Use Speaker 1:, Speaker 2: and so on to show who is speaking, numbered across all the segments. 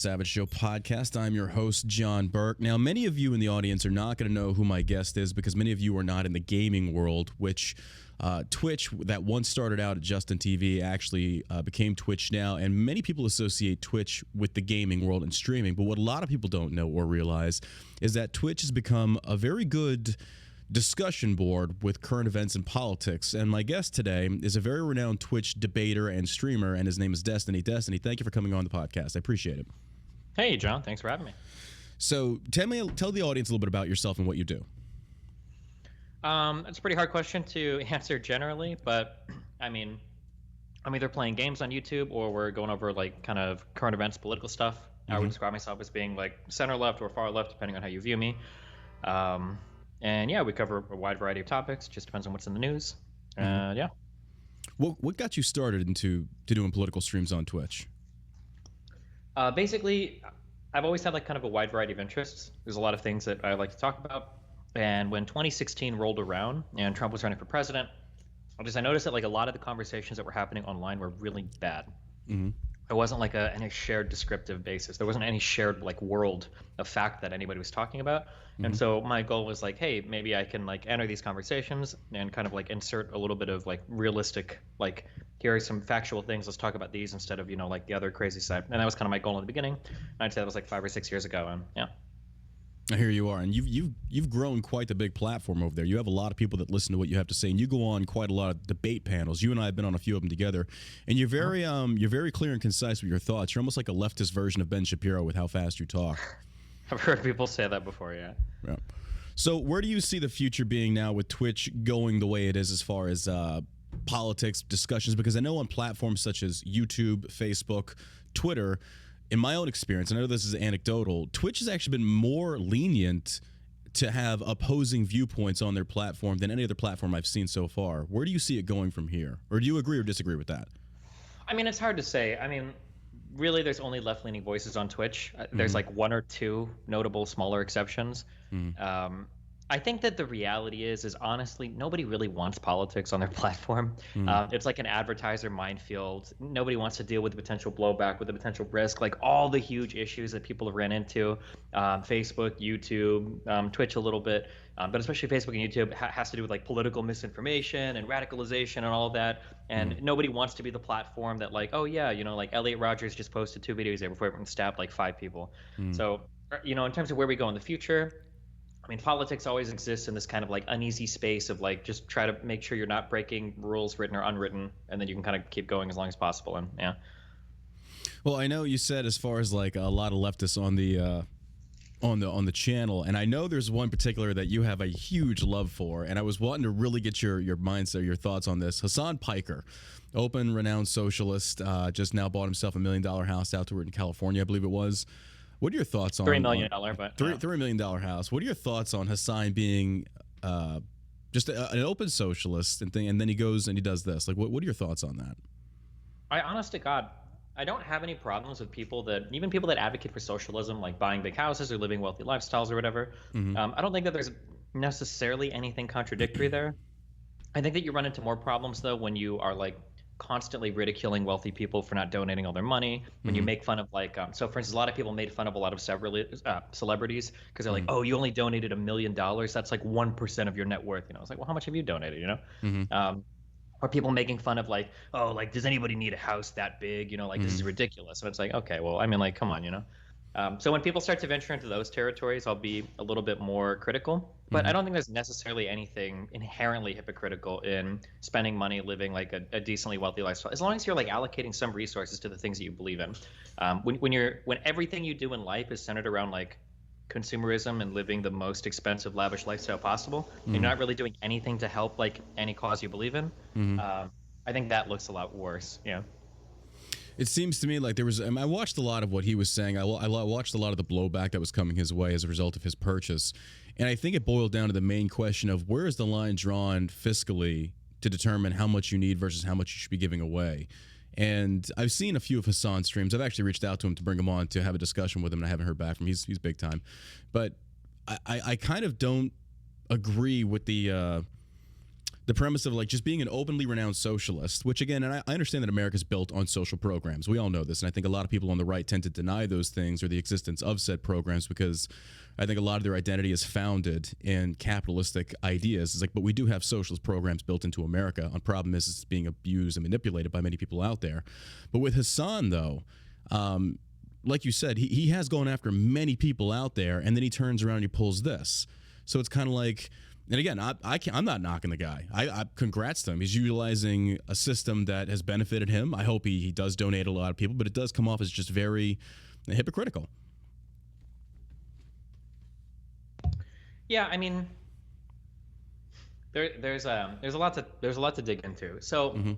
Speaker 1: Savage Show podcast. I'm your host, John Burke. Now, many of you in the audience are not going to know who my guest is because many of you are not in the gaming world, which Twitch, that once started out at Justin TV, actually became Twitch now. And many people associate Twitch with the gaming world and streaming. But what a lot of people don't know or realize is that Twitch has become a very good discussion board with current events and politics. And my guest today is a very renowned Twitch debater and streamer, and his name is Destiny. Destiny, thank you for coming on the podcast. I appreciate it.
Speaker 2: Hey, John. Thanks for having me.
Speaker 1: So tell the audience a little bit about yourself and what you do.
Speaker 2: It's a pretty hard question to answer generally, but I mean, I'm either playing games on YouTube or we're going over like kind of current events, political stuff. I would describe myself as being like center left or far left, depending on how you view me. And yeah, we cover a wide variety of topics. Just depends on what's in the news. Yeah.
Speaker 1: What got you started into doing political streams on Twitch?
Speaker 2: Basically, I've always had like kind of a wide variety of interests. There's a lot of things that I like to talk about. And when 2016 rolled around and Trump was running for president, I noticed that like a lot of the conversations that were happening online were really bad.
Speaker 1: Mm-hmm.
Speaker 2: There wasn't like any shared descriptive basis. There wasn't any shared like world of fact that anybody was talking about. And so my goal was like, hey, maybe I can like enter these conversations and kind of like insert a little bit of like realistic, like here are some factual things. Let's talk about these instead of, you know, like the other crazy side. And that was kind of my goal in the beginning. And I'd say that was like 5 or 6 years ago. And yeah.
Speaker 1: Here you are, and you've grown quite the big platform over there. You have a lot of people that listen to what you have to say, and you go on quite a lot of debate panels. You and I have been on a few of them together, and you're very clear and concise with your thoughts. You're almost like a leftist version of Ben Shapiro with how fast you talk.
Speaker 2: I've heard people say that before, yeah.
Speaker 1: Yeah. So where do you see the future being now with Twitch going the way it is as far as politics discussions? Because I know on platforms such as YouTube, Facebook, Twitter, in my own experience, I know this is anecdotal, Twitch has actually been more lenient to have opposing viewpoints on their platform than any other platform I've seen so far. Where do you see it going from here? Or do you agree or disagree with that?
Speaker 2: I mean, it's hard to say. I mean, really, there's only left-leaning voices on Twitch. There's like one or two notable smaller exceptions. I think that the reality is honestly, nobody really wants politics on their platform. It's like an advertiser minefield. Nobody wants to deal with the potential blowback, with the potential risk, like all the huge issues that people have ran into. Facebook, YouTube, Twitch a little bit, but especially Facebook and YouTube has to do with like political misinformation and radicalization and all of that. And nobody wants to be the platform that like, oh yeah, you know, like Elliot Rodgers just posted 2 videos there before he stabbed like 5 people. So, you know, in terms of where we go in the future, I mean, politics always exists in this kind of like uneasy space of like just try to make sure you're not breaking rules, written or unwritten, and then you can kind of keep going as long as possible. And yeah.
Speaker 1: Well, I know you said as far as like a lot of leftists on the channel, and I know there's one particular that you have a huge love for, and I was wanting to really get your mindset, your thoughts on this. Hasan Piker, open, renowned socialist, just now bought himself $1 million house out to in California, I believe it was. What are your thoughts on
Speaker 2: $3 million, but
Speaker 1: $3 million house? What are your thoughts on Hasan being just an open socialist and then he goes and he does this? Like, what are your thoughts on that?
Speaker 2: Honest to God, I don't have any problems with people that advocate for socialism, like buying big houses or living wealthy lifestyles or whatever. I don't think that there's necessarily anything contradictory there. I think that you run into more problems though when you are like constantly ridiculing wealthy people for not donating all their money, when you make fun of like so for instance, a lot of people made fun of a lot of celebrities because they're like, oh, you only donated $1 million, that's like 1% of your net worth, you know. It's like, well, how much have you donated, you know? Or people making fun of like, oh, like, does anybody need a house that big, you know, like this is ridiculous. And it's like, okay, well, I mean, like, come on, you know. So when people start to venture into those territories, I'll be a little bit more critical. But I don't think there's necessarily anything inherently hypocritical in spending money, living like a decently wealthy lifestyle, as long as you're like allocating some resources to the things that you believe in. When everything you do in life is centered around like consumerism and living the most expensive, lavish lifestyle possible, and you're not really doing anything to help like any cause you believe in, I think that looks a lot worse. Yeah.
Speaker 1: It seems to me like there was, I watched a lot of what he was saying. I watched a lot of the blowback that was coming his way as a result of his purchase. And I think it boiled down to the main question of where is the line drawn fiscally to determine how much you need versus how much you should be giving away. And I've seen a few of Hasan's streams. I've actually reached out to him to bring him on to have a discussion with him, and I haven't heard back from him. He's big time. But I kind of don't agree with the the premise of like just being an openly renowned socialist, which again, and I understand that America's built on social programs. We all know this. And I think a lot of people on the right tend to deny those things or the existence of said programs because I think a lot of their identity is founded in capitalistic ideas. It's like, but we do have socialist programs built into America. The problem is it's being abused and manipulated by many people out there. But with Hasan, though, like you said, he has gone after many people out there, and then he turns around and he pulls this. So it's kind of like, and again, I'm not knocking the guy. I congrats to him. He's utilizing a system that has benefited him. I hope he does donate a lot of people, but it does come off as just very hypocritical.
Speaker 2: Yeah, I mean, there's a lot to dig into. So when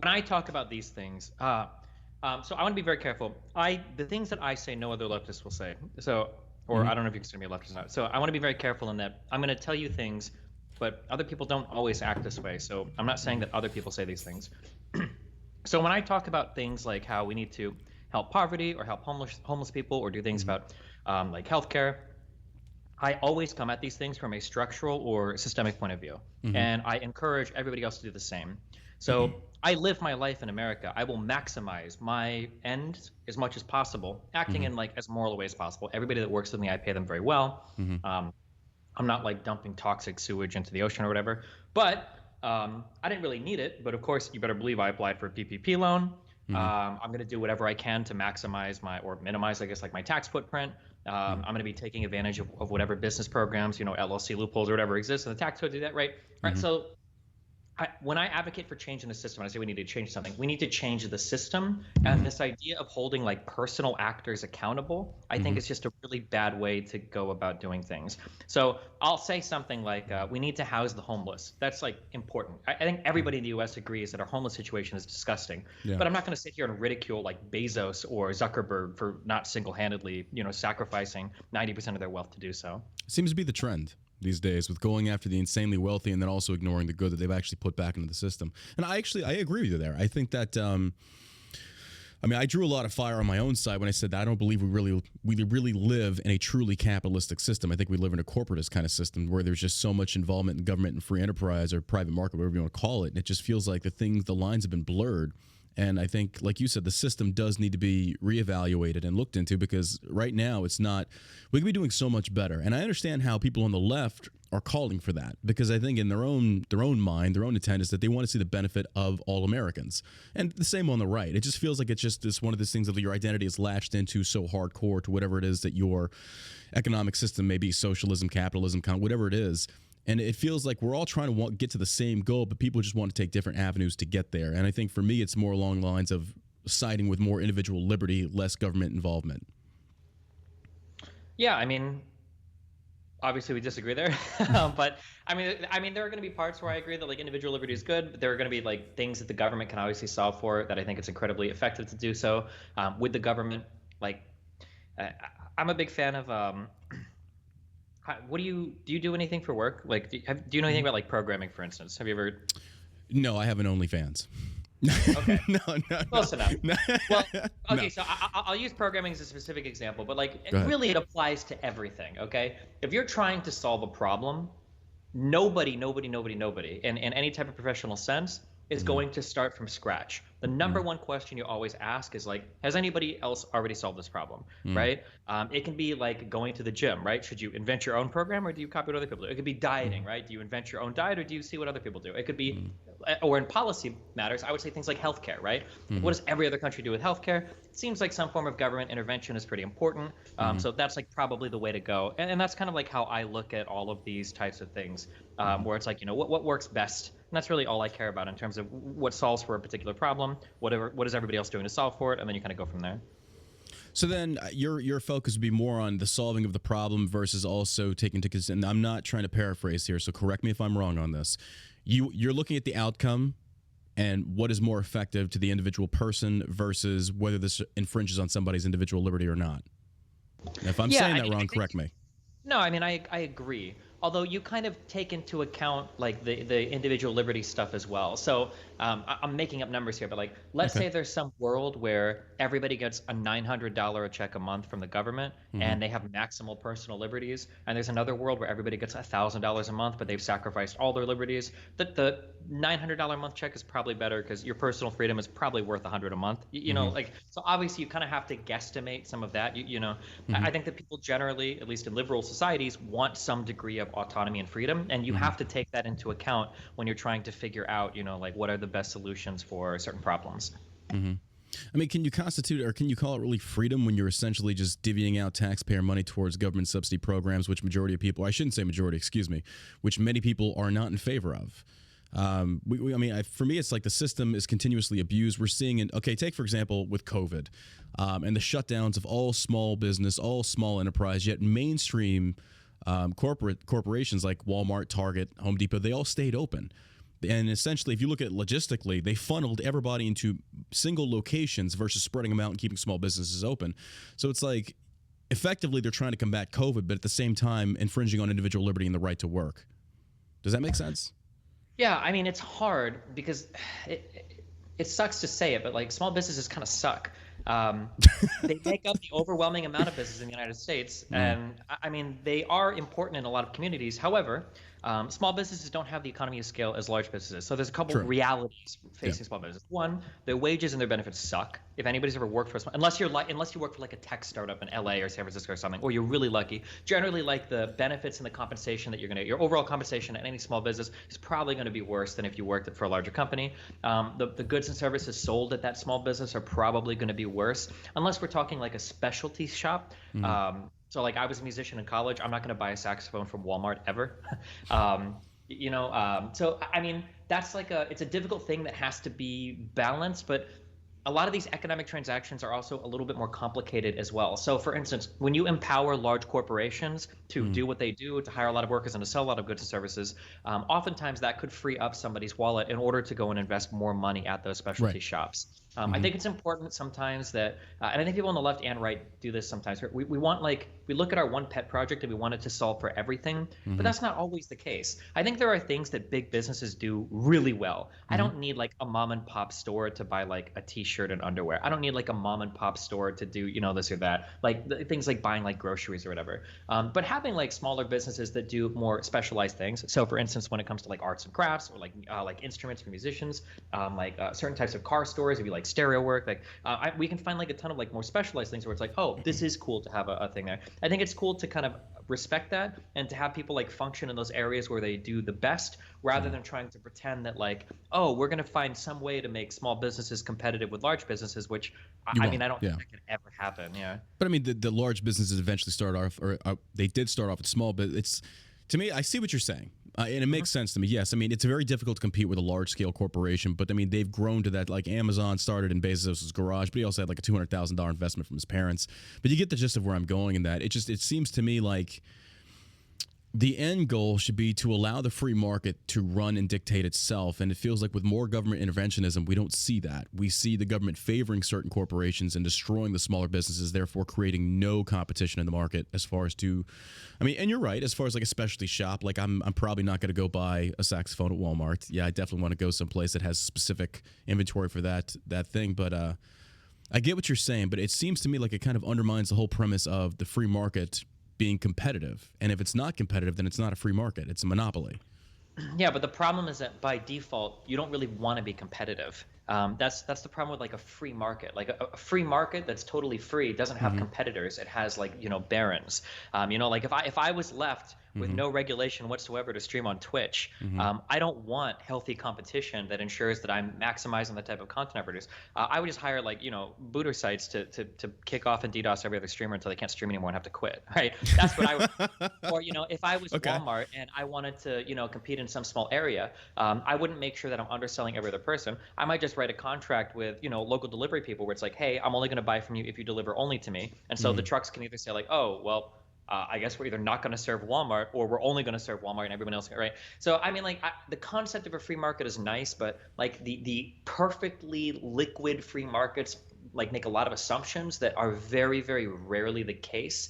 Speaker 2: I talk about these things, so I want to be very careful. The things that I say, no other leftist will say. So, or I don't know if you consider me a leftist or not. So I want to be very careful in that I'm going to tell you things, but other people don't always act this way. So I'm not saying that other people say these things. So when I talk about things like how we need to help poverty or help homeless people or do things about like healthcare, I always come at these things from a structural or systemic point of view, and I encourage everybody else to do the same. So I live my life in America. I will maximize my end as much as possible, acting in like as moral a way as possible. Everybody that works with me, I pay them very well. I'm not like dumping toxic sewage into the ocean or whatever, but I didn't really need it. But of course, you better believe I applied for a PPP loan. I'm going to do whatever I can to maximize or minimize, I guess, like my tax footprint. I'm going to be taking advantage of whatever business programs, LLC loopholes or whatever exists in the tax code do that, right? Right. So when I advocate for change in the system, I say we need to change something. We need to change the system. And this idea of holding like personal actors accountable, I think is just a really bad way to go about doing things. So I'll say something like, we need to house the homeless. That's like important. I think everybody in the U.S. agrees that our homeless situation is disgusting. Yeah. But I'm not going to sit here and ridicule like Bezos or Zuckerberg for not single-handedly, sacrificing 90% of their wealth to do so.
Speaker 1: It seems to be the trend these days with going after the insanely wealthy and then also ignoring the good that they've actually put back into the system. And I agree with you there. I think that I drew a lot of fire on my own side when I said that I don't believe we really live in a truly capitalistic system. I think we live in a corporatist kind of system where there's just so much involvement in government and free enterprise or private market, whatever you want to call it. And it just feels like the lines have been blurred. And I think, like you said, the system does need to be reevaluated and looked into because right now it's not – we could be doing so much better. And I understand how people on the left are calling for that because I think in their own mind, their own intent is that they want to see the benefit of all Americans. And the same on the right. It just feels like it's just this one of these things that your identity is latched into so hardcore to whatever it is that your economic system may be, socialism, capitalism, whatever it is. And it feels like we're all trying to get to the same goal, but people just want to take different avenues to get there. And I think for me, it's more along the lines of siding with more individual liberty, less government involvement.
Speaker 2: Yeah, I mean, obviously we disagree there, but I mean, there are going to be parts where I agree that like individual liberty is good, but there are going to be like things that the government can obviously solve for that I think it's incredibly effective to do so with the government. Like, I'm a big fan of. What do you do anything for work? Like, do you know anything about like programming, for instance? Have you ever?
Speaker 1: No, I have an OnlyFans.
Speaker 2: Okay.
Speaker 1: No.
Speaker 2: Close enough.
Speaker 1: No.
Speaker 2: Well, okay, no. So I'll use programming as a specific example, but like really it applies to everything. Okay, if you're trying to solve a problem, nobody, in any type of professional sense is going to start from scratch. The number one question you always ask is like, has anybody else already solved this problem, right? It can be like going to the gym, right? Should you invent your own program or do you copy what other people do? It could be dieting, right? Do you invent your own diet or do you see what other people do? It could be, or in policy matters, I would say things like healthcare, right? What does every other country do with healthcare? It seems like some form of government intervention is pretty important. So that's like probably the way to go. And that's kind of like how I look at all of these types of things, where it's like, what works best? And that's really all I care about in terms of what solves for a particular problem, what is everybody else doing to solve for it, and then you kind of go from there.
Speaker 1: So then your focus would be more on the solving of the problem versus also taking into consideration, and I'm not trying to paraphrase here, so correct me if I'm wrong on this. You're looking at the outcome and what is more effective to the individual person versus whether this infringes on somebody's individual liberty or not. Now, if I'm saying that wrong, correct me.
Speaker 2: No, I mean, I agree. Although you kind of take into account like the individual liberty stuff as well. So I'm making up numbers here, but like, let's
Speaker 1: Okay.
Speaker 2: say there's some world where everybody gets a $900 a check a month from the government
Speaker 1: Hmm.
Speaker 2: and they have maximal personal liberties. And there's another world where everybody gets $1,000 a month, but they've sacrificed all their liberties. The $900 a month check is probably better because your personal freedom is probably worth 100 a month. You know,
Speaker 1: Hmm.
Speaker 2: like, so obviously you kind of have to guesstimate some of that. You know,
Speaker 1: Hmm.
Speaker 2: I think that people generally, at least in liberal societies, want some degree of autonomy and freedom, and you
Speaker 1: Hmm.
Speaker 2: have to take that into account when you're trying to figure out, you know, like what are the best solutions for certain problems.
Speaker 1: Hmm. I mean, can you constitute or can you call it really freedom when you're essentially just divvying out taxpayer money towards government subsidy programs, which majority of people, I shouldn't say majority, excuse me, which many people are not in favor of? I mean, for me, it's like the system is continuously abused. We're seeing it. Okay, take for example with COVID and the shutdowns of all small business, all small enterprise, yet mainstream corporations like Walmart, Target, Home Depot, they all stayed open. And essentially, if you look at it logistically, they funneled everybody into single locations versus spreading them out and keeping small businesses open. So it's like effectively they're trying to combat COVID, but at the same time infringing on individual liberty and the right to work. Does that make sense?
Speaker 2: Yeah, I mean, it's hard because it sucks to say it, but like small businesses kind of suck. Um, they make up the overwhelming amount of business in the United States,
Speaker 1: Mm,
Speaker 2: and I mean, they are important in a lot of communities. However, small businesses don't have the economy of scale as large businesses. So there's a couple
Speaker 1: true.
Speaker 2: realities
Speaker 1: Yeah.
Speaker 2: facing small businesses. One, their wages and their benefits suck. If anybody's ever worked for a small, unless you work for like a tech startup in LA or San Francisco or something, or you're really lucky, generally like the benefits and the compensation that your overall compensation at any small business is probably going to be worse than if you worked for a larger company. The goods and services sold at that small business are probably going to be worse, unless we're talking like a specialty shop.
Speaker 1: Hmm.
Speaker 2: So like I was a musician in college. I'm not going to buy a saxophone from Walmart ever. um, so I mean that's like it's a difficult thing that has to be balanced, but a lot of these economic transactions are also a little bit more complicated as well. So, for instance, when you empower large corporations to
Speaker 1: Hmm.
Speaker 2: do what they do, to hire a lot of workers and to sell a lot of goods and services, oftentimes that could free up somebody's wallet in order to go and invest more money at those
Speaker 1: Right.
Speaker 2: specialty shops. I
Speaker 1: Hmm.
Speaker 2: think it's important sometimes that, and I think people on the left and right do this sometimes. We want like we look at our one pet project and we want it to solve for everything, but
Speaker 1: Hmm.
Speaker 2: that's not always the case. I think there are things that big businesses do really well. I
Speaker 1: Hmm.
Speaker 2: don't need like a mom and pop store to buy like a t-shirt and underwear. I don't need like a mom and pop store to do, you know, this or that. Like things like buying like groceries or whatever. But having like smaller businesses that do more specialized things. So for instance, when it comes to like arts and crafts or like instruments for musicians, certain types of car stores, if you like stereo work, like we can find like a ton of like more specialized things where it's like, oh, this is cool to have a thing there. I think it's cool to kind of respect that and to have people like function in those areas where they do the best rather than trying to pretend that like, oh, we're going to find some way to make small businesses competitive with large businesses, which
Speaker 1: You
Speaker 2: I mean,
Speaker 1: won't.
Speaker 2: I don't think
Speaker 1: Yeah.
Speaker 2: that can ever happen. Yeah.
Speaker 1: But I mean, the large businesses eventually start off, or they did start off with small, but it's to me, I see what you're saying. And it makes sense to me. Yes, I mean it's very difficult to compete with a large scale corporation, but I mean they've grown to that. Like Amazon started in Bezos's garage, but he also had like a $200,000 investment from his parents. But you get the gist of where I'm going in that. It seems to me like the end goal should be to allow the free market to run and dictate itself. And it feels like with more government interventionism, we don't see that. We see the government favoring certain corporations and destroying the smaller businesses, therefore creating no competition in the market as far as to, I mean, and you're right, as far as like a specialty shop, like I'm probably not going to go buy a saxophone at Walmart. Yeah, I definitely want to go someplace that has specific inventory for that thing. But I get what you're saying, but it seems to me like it kind of undermines the whole premise of the free market being competitive. And if it's not competitive, then it's not a free market. It's a monopoly.
Speaker 2: Yeah, but the problem is that by default, you don't really want to be competitive. That's the problem with like a free market. Like a free market that's totally free doesn't have
Speaker 1: Hmm.
Speaker 2: competitors. It has like barons. Like if I was left with
Speaker 1: Hmm.
Speaker 2: no regulation whatsoever to stream on Twitch,
Speaker 1: Hmm.
Speaker 2: I don't want healthy competition that ensures that I'm maximizing the type of content I produce. I would just hire like booter sites to kick off and DDoS every other streamer until they can't stream anymore and have to quit. Right? That's what I would. Or if I was
Speaker 1: Okay.
Speaker 2: Walmart and I wanted to compete in some small area, I wouldn't make sure that I'm underselling every other person. I might just write a contract with local delivery people where it's like, hey, I'm only going to buy from you if you deliver only to me. And so the
Speaker 1: Hmm.
Speaker 2: trucks can either say like, oh well, I guess we're either not going to serve Walmart or we're only going to serve Walmart and everyone else, right? So I mean, like the concept of a free market is nice, but like the perfectly liquid free markets like make a lot of assumptions that are very, very rarely the case.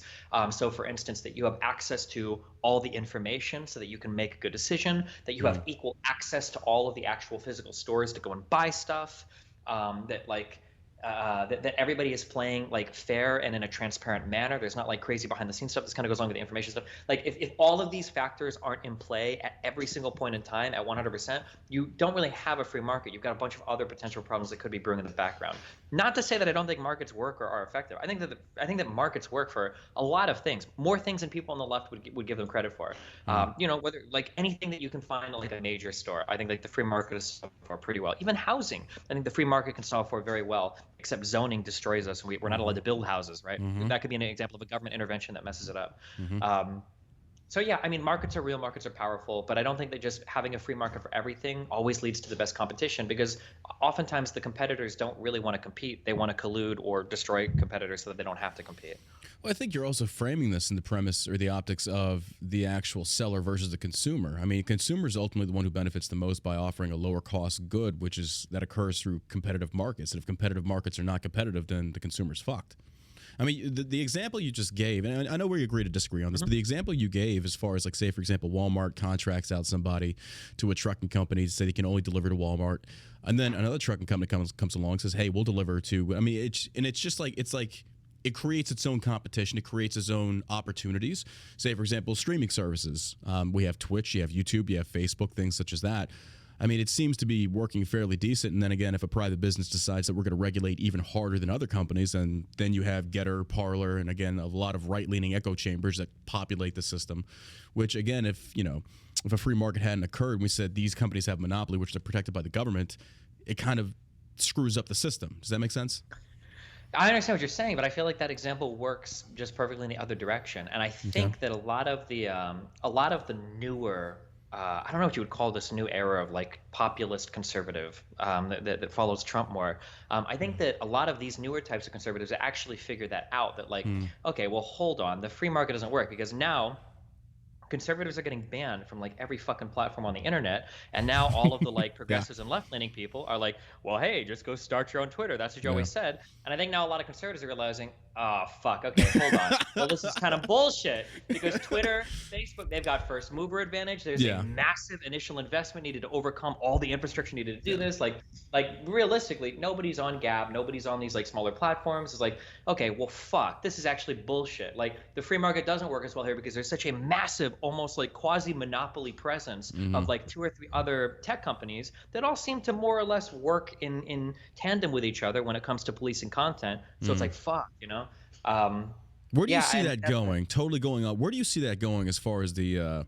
Speaker 2: So for instance, that you have access to all the information so that you can make a good decision, that you have equal access to all of the actual physical stores to go and buy stuff, that like that everybody is playing like fair and in a transparent manner. There's not like crazy behind the scenes stuff. This kind of goes along with the information stuff. Like if all of these factors aren't in play at every single point in time at 100%, you don't really have a free market. You've got a bunch of other potential problems that could be brewing in the background. Not to say that I don't think markets work or are effective. I think that markets work for a lot of things, more things than people on the left would give them credit for. Whether like anything that you can find in like a major store, I think like the free market is solved for pretty well. Even housing, I think the free market can solve for very well. Except zoning destroys us. We're not allowed to build houses, right? That could be an example of a government intervention that messes it up. So yeah, I mean, markets are real, markets are powerful, but I don't think that just having a free market for everything always leads to the best competition, because oftentimes the competitors don't really want to compete. They want to collude or destroy competitors so that they don't have to compete.
Speaker 1: Well, I think you're also framing this in the premise or the optics of the actual seller versus the consumer. I mean, consumer is ultimately the one who benefits the most by offering a lower cost good, which is that occurs through competitive markets. And if competitive markets are not competitive, then the consumer's fucked. I mean, the example you just gave, and I know we agree to disagree on this, but the example you gave as far as like, say, for example, Walmart contracts out somebody to a trucking company to say they can only deliver to Walmart. And then another trucking company comes along and says, hey, we'll deliver to, I mean, it's just like, it creates its own competition. It creates its own opportunities. Say, for example, streaming services. We have Twitch, you have YouTube, you have Facebook, things such as that. I mean, it seems to be working fairly decent. And then again, if a private business decides that we're going to regulate even harder than other companies, and then you have Getter, Parler, and again, a lot of right-leaning echo chambers that populate the system, which again, if a free market hadn't occurred and we said these companies have monopoly, which are protected by the government, it kind of screws up the system. Does that make sense?
Speaker 2: I understand what you're saying, but I feel like that example works just perfectly in the other direction. And I think that a lot of the newer, I don't know what you would call this new era of like populist conservative that follows Trump more. I think that a lot of these newer types of conservatives actually figured that out, that like, okay, well, hold on, the free market doesn't work, because now conservatives are getting banned from like every fucking platform on the internet, and now all of the like progressives and left-leaning people are like, well, hey, just go start your own Twitter. That's what you always said. And I think now a lot of conservatives are realizing, oh fuck, okay, hold on. Well, this is kind of bullshit, because Twitter, Facebook, they've got first mover advantage. There's a massive initial investment needed to overcome all the infrastructure needed to do this. Like realistically, nobody's on Gab, nobody's on these like smaller platforms. It's like, okay, well, fuck, this is actually bullshit. Like the free market doesn't work as well here because there's such a massive, almost like quasi-monopoly presence of like 2 or 3 other tech companies that all seem to more or less work in tandem with each other when it comes to policing content. So it's like, fuck,
Speaker 1: Where do you see that going? Totally going on. Where do you see that going as far as the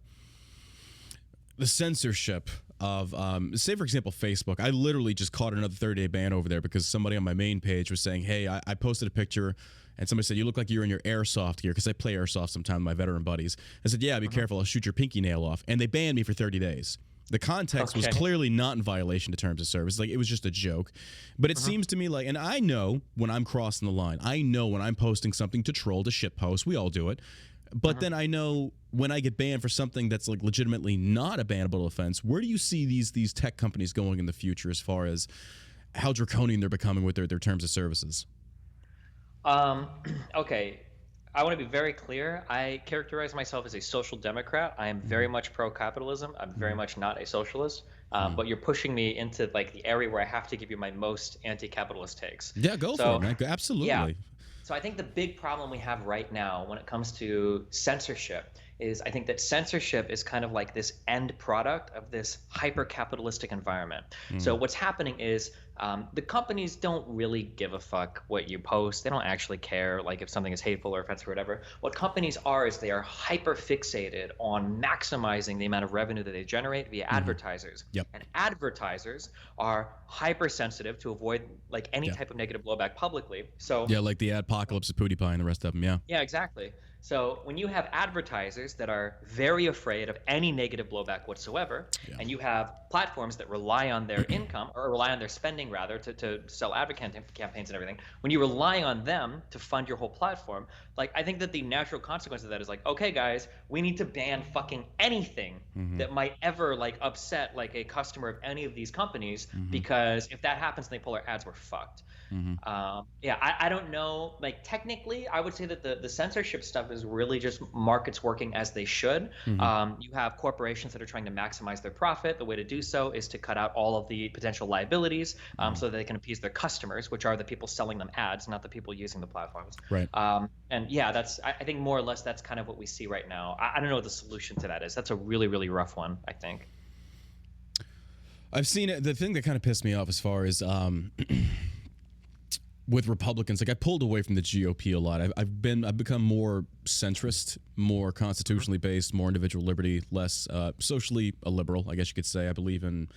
Speaker 1: censorship of, say, for example, Facebook? I literally just caught another 30-day ban over there because somebody on my main page was saying, hey, I posted a picture and somebody said, you look like you're in your airsoft gear, because I play airsoft sometimes with my veteran buddies. I said, yeah, be careful. I'll shoot your pinky nail off. And they banned me for 30 days. The context was clearly not in violation of terms of service. Like, it was just a joke. But it seems to me like, and I know when I'm crossing the line. I know when I'm posting something to troll, to shitpost. We all do it. But then I know when I get banned for something that's like legitimately not a bannable offense. Where do you see these tech companies going in the future as far as how draconian they're becoming with their terms of services?
Speaker 2: Okay. I want to be very clear. I characterize myself as a social democrat. I am very much pro-capitalism. I'm very much not a socialist. But you're pushing me into like the area where I have to give you my most anti-capitalist takes.
Speaker 1: Yeah, go for it, man. Absolutely. Yeah.
Speaker 2: So I think the big problem we have right now when it comes to censorship is I think that censorship is kind of like this end product of this hyper-capitalistic environment. So what's happening is the companies don't really give a fuck what you post. They don't actually care like if something is hateful or offensive or whatever. What companies are is they are hyper-fixated on maximizing the amount of revenue that they generate via advertisers. And advertisers are hypersensitive to avoid like any type of negative blowback publicly. So
Speaker 1: yeah, like the Adpocalypse of PewDiePie and the rest of them. Yeah,
Speaker 2: exactly. So when you have advertisers that are very afraid of any negative blowback whatsoever, and you have platforms that rely on their income or rely on their spending rather to sell advocate campaigns and everything, when you rely on them to fund your whole platform, like I think that the natural consequence of that is like, okay, guys, we need to ban fucking anything that might ever like upset like a customer of any of these companies, because if that happens and they pull our ads, we're fucked. I don't know. Like technically, I would say that the censorship stuff is really just markets working as they should. You have corporations that are trying to maximize their profit. The way to do so is to cut out all of the potential liabilities, so that they can appease their customers, which are the people selling them ads, not the people using the platforms.
Speaker 1: Right.
Speaker 2: And yeah, I think more or less that's kind of what we see right now. I don't know what the solution to that is. That's a really, really rough one, I think.
Speaker 1: I've seen it. The thing that kind of pissed me off as far as with Republicans, like I pulled away from the GOP a lot. I've become more centrist, more constitutionally based, more individual liberty, less socially a liberal, I guess you could say. I believe in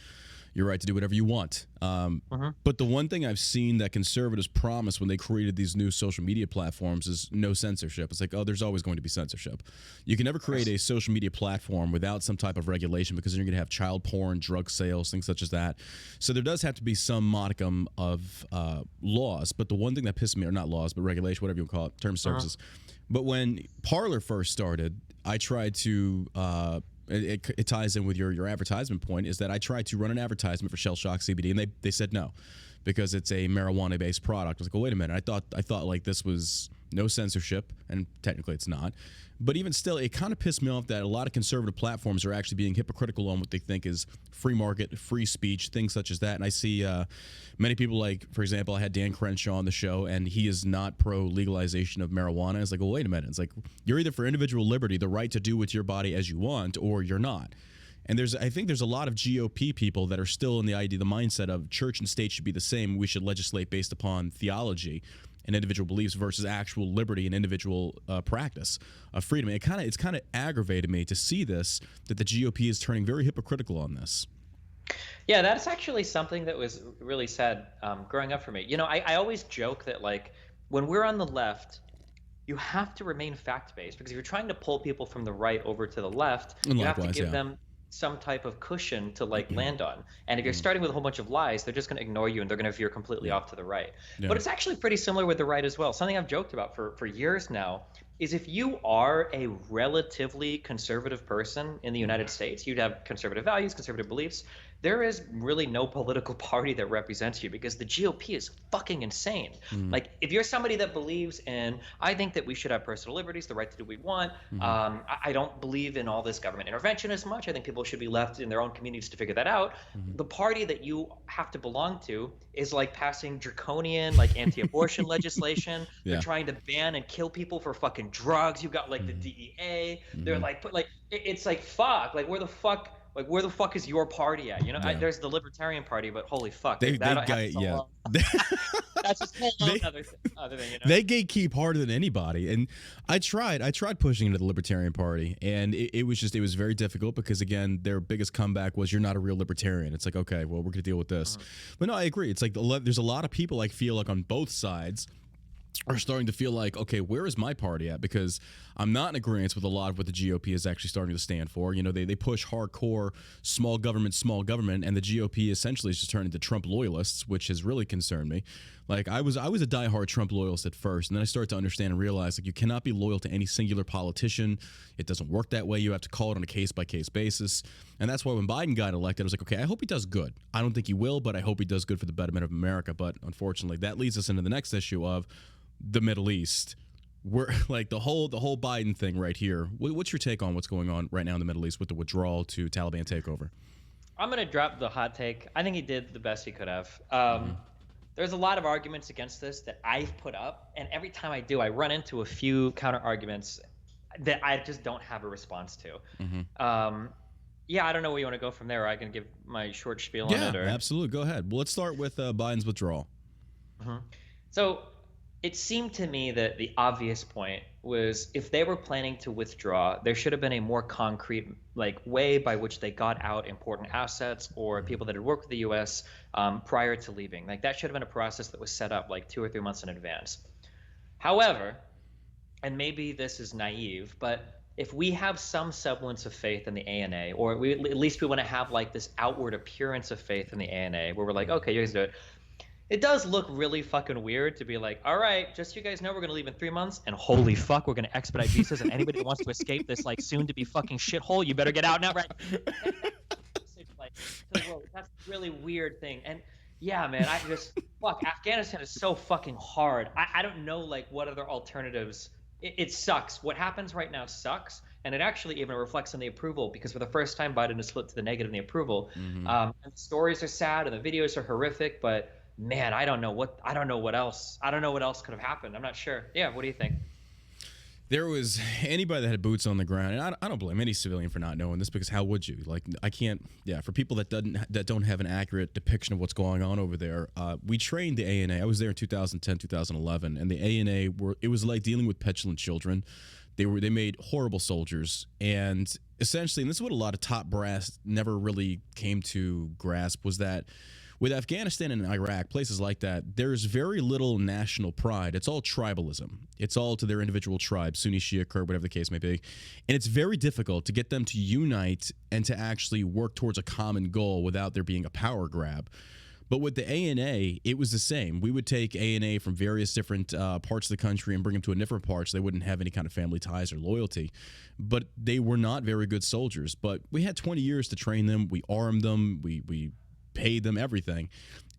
Speaker 1: your right to do whatever you want. But the one thing I've seen that conservatives promised when they created these new social media platforms is no censorship. It's like, oh, there's always going to be censorship. You can never create a social media platform without some type of regulation, because then you're going to have child porn, drug sales, things such as that. So there does have to be some modicum of laws. But the one thing that pissed me, or not laws, but regulation, whatever you want to call it, terms of services. But when Parler first started, I tried to it ties in with your advertisement point, is that I tried to run an advertisement for Shell Shock CBD, and they said no, because it's a marijuana based product. I was like, oh, wait a minute. I thought like this was no censorship, and technically it's not. But even still, it kind of pissed me off that a lot of conservative platforms are actually being hypocritical on what they think is free market, free speech, things such as that. And I see many people, like, for example, I had Dan Crenshaw on the show, and he is not pro legalization of marijuana. It's like, well, wait a minute. It's like, you're either for individual liberty, the right to do with your body as you want, or you're not. And I think there's a lot of GOP people that are still in the mindset of church and state should be the same. We should legislate based upon theology and individual beliefs versus actual liberty and individual practice of freedom. It's kind of aggravated me to see this, that the GOP is turning very hypocritical on this.
Speaker 2: Yeah, that's actually something that was really sad growing up for me. You know, I always joke that like when we're on the left, you have to remain fact-based, because if you're trying to pull people from the right over to the left,
Speaker 1: and
Speaker 2: you have to give them some type of cushion to like land on. And if you're starting with a whole bunch of lies, they're just going to ignore you and they're going to veer completely off to the right. But it's actually pretty similar with the right as well. Something I've joked about for years now is if you are a relatively conservative person in the United States, you'd have conservative values, conservative beliefs. There is really no political party that represents you, because the GOP is fucking insane. Like, if you're somebody that believes in, I think that we should have personal liberties, the right to do what we want. I don't believe in all this government intervention as much. I think people should be left in their own communities to figure that out. The party that you have to belong to is like passing draconian, like anti-abortion legislation. They're trying to ban and kill people for fucking drugs. You've got like the DEA. They're like, it's like, fuck, like where the fuck is your party at? You know, there's the Libertarian Party, but holy fuck, that's just a whole other thing. You know? They
Speaker 1: gatekeep harder than anybody, and I tried pushing into the Libertarian Party, and it was very difficult, because again, their biggest comeback was, you're not a real libertarian. It's like, okay, well, we're gonna deal with this. But no, I agree. It's like there's a lot of people, I feel like, on both sides are starting to feel like, okay, where is my party at? Because I'm not in agreement with a lot of what the GOP is actually starting to stand for. You know, they push hardcore small government, and the GOP essentially is just turning into Trump loyalists, which has really concerned me. Like, I was a diehard Trump loyalist at first, and then I started to understand and realize, like, you cannot be loyal to any singular politician. It doesn't work that way. You have to call it on a case-by-case basis. And that's why when Biden got elected, I was like, okay, I hope he does good. I don't think he will, but I hope he does good for the betterment of America. But unfortunately, that leads us into the next issue of the Middle East. We're like the whole Biden thing right here. What's your take on what's going on right now in the Middle East with the withdrawal to Taliban takeover?
Speaker 2: I'm gonna drop the hot take. I think he did the best he could have. There's a lot of arguments against this that I've put up, and every time I do, I run into a few counter arguments that I just don't have a response to. Yeah, I don't know where you want to go from there. Or I can give my short spiel on it.
Speaker 1: Yeah, absolutely. Go ahead. Well, let's start with Biden's withdrawal.
Speaker 2: So it seemed to me that the obvious point was, if they were planning to withdraw, there should have been a more concrete way by which they got out important assets or people that had worked with the U.S. Prior to leaving. Like, that should have been a process that was set up like 2 or 3 months in advance. However, and maybe this is naive, but if we have some semblance of faith in the ANA, or at least we want to have like this outward appearance of faith in the ANA, where we're like, okay, you guys do it. It does look really fucking weird to be like, all right, just so you guys know, we're gonna leave in 3 months, and holy fuck, we're gonna expedite visas, and anybody that wants to escape this like soon to be fucking shithole, you better get out now, right? Like, that's a really weird thing, and yeah, man, I just fuck. Afghanistan is so fucking hard. I don't know like what other alternatives. It sucks. What happens right now sucks, and it actually even reflects on the approval because for the first time Biden has flipped to the negative in the approval. And the stories are sad and the videos are horrific, but man, I don't know what else. I don't know what else could have happened. I'm not sure. Yeah, what do you think?
Speaker 1: There was anybody that had boots on the ground, and I don't blame any civilian for not knowing this because how would you? Like, I can't. Yeah, for people that don't have an accurate depiction of what's going on over there, we trained the ANA. I was there in 2010, 2011, and the ANA it was like dealing with petulant children. They made horrible soldiers, and essentially, and this is what a lot of top brass never really came to grasp was that. With Afghanistan and Iraq, places like that, there's very little national pride. It's all tribalism. It's all to their individual tribes, Sunni, Shia, Kurd, whatever the case may be. And it's very difficult to get them to unite and to actually work towards a common goal without there being a power grab. But with the ANA, it was the same. We would take ANA from various different parts of the country and bring them to a different parts. They wouldn't have any kind of family ties or loyalty. But they were not very good soldiers. But we had 20 years to train them. We armed them. We paid them everything.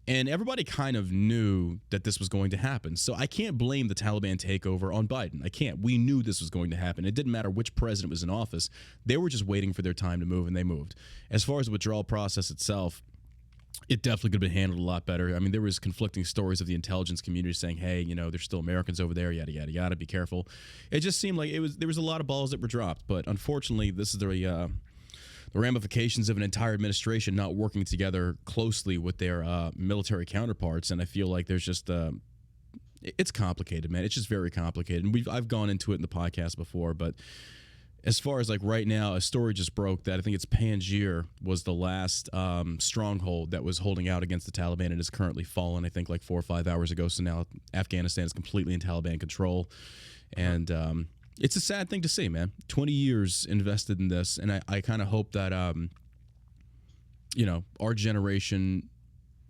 Speaker 1: And everybody kind of knew that this was going to happen. So I can't blame the Taliban takeover on Biden. I can't. We knew this was going to happen. It didn't matter which president was in office. They were just waiting for their time to move, and they moved. As far as the withdrawal process itself, it definitely could have been handled a lot better. I mean, there was conflicting stories of the intelligence community saying, hey, there's still Americans over there, yada, yada, yada, be careful. It just seemed like there was a lot of balls that were dropped. But unfortunately, this is the ramifications of an entire administration not working together closely with their military counterparts. And I feel like there's just it's complicated, man. It's just very complicated. And I've gone into it in the podcast before, but as far as like right now, a story just broke that I think it's Panjshir was the last stronghold that was holding out against the Taliban and is currently fallen, I think like 4 or 5 hours ago. So now Afghanistan is completely in Taliban control. And it's a sad thing to see, man. 20 years invested in this, and I kind of hope that our generation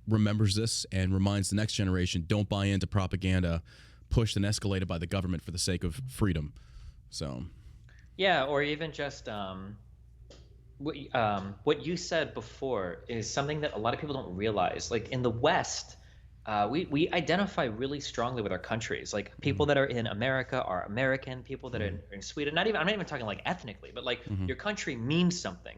Speaker 1: remembers this and reminds the next generation, don't buy into propaganda pushed and escalated by the government for the sake of freedom. So
Speaker 2: yeah, or even just what you said before is something that a lot of people don't realize. Like in the West, we identify really strongly with our countries. Like people that are in America are American. People that are in Sweden, I'm not even talking like ethnically, but like your country means something,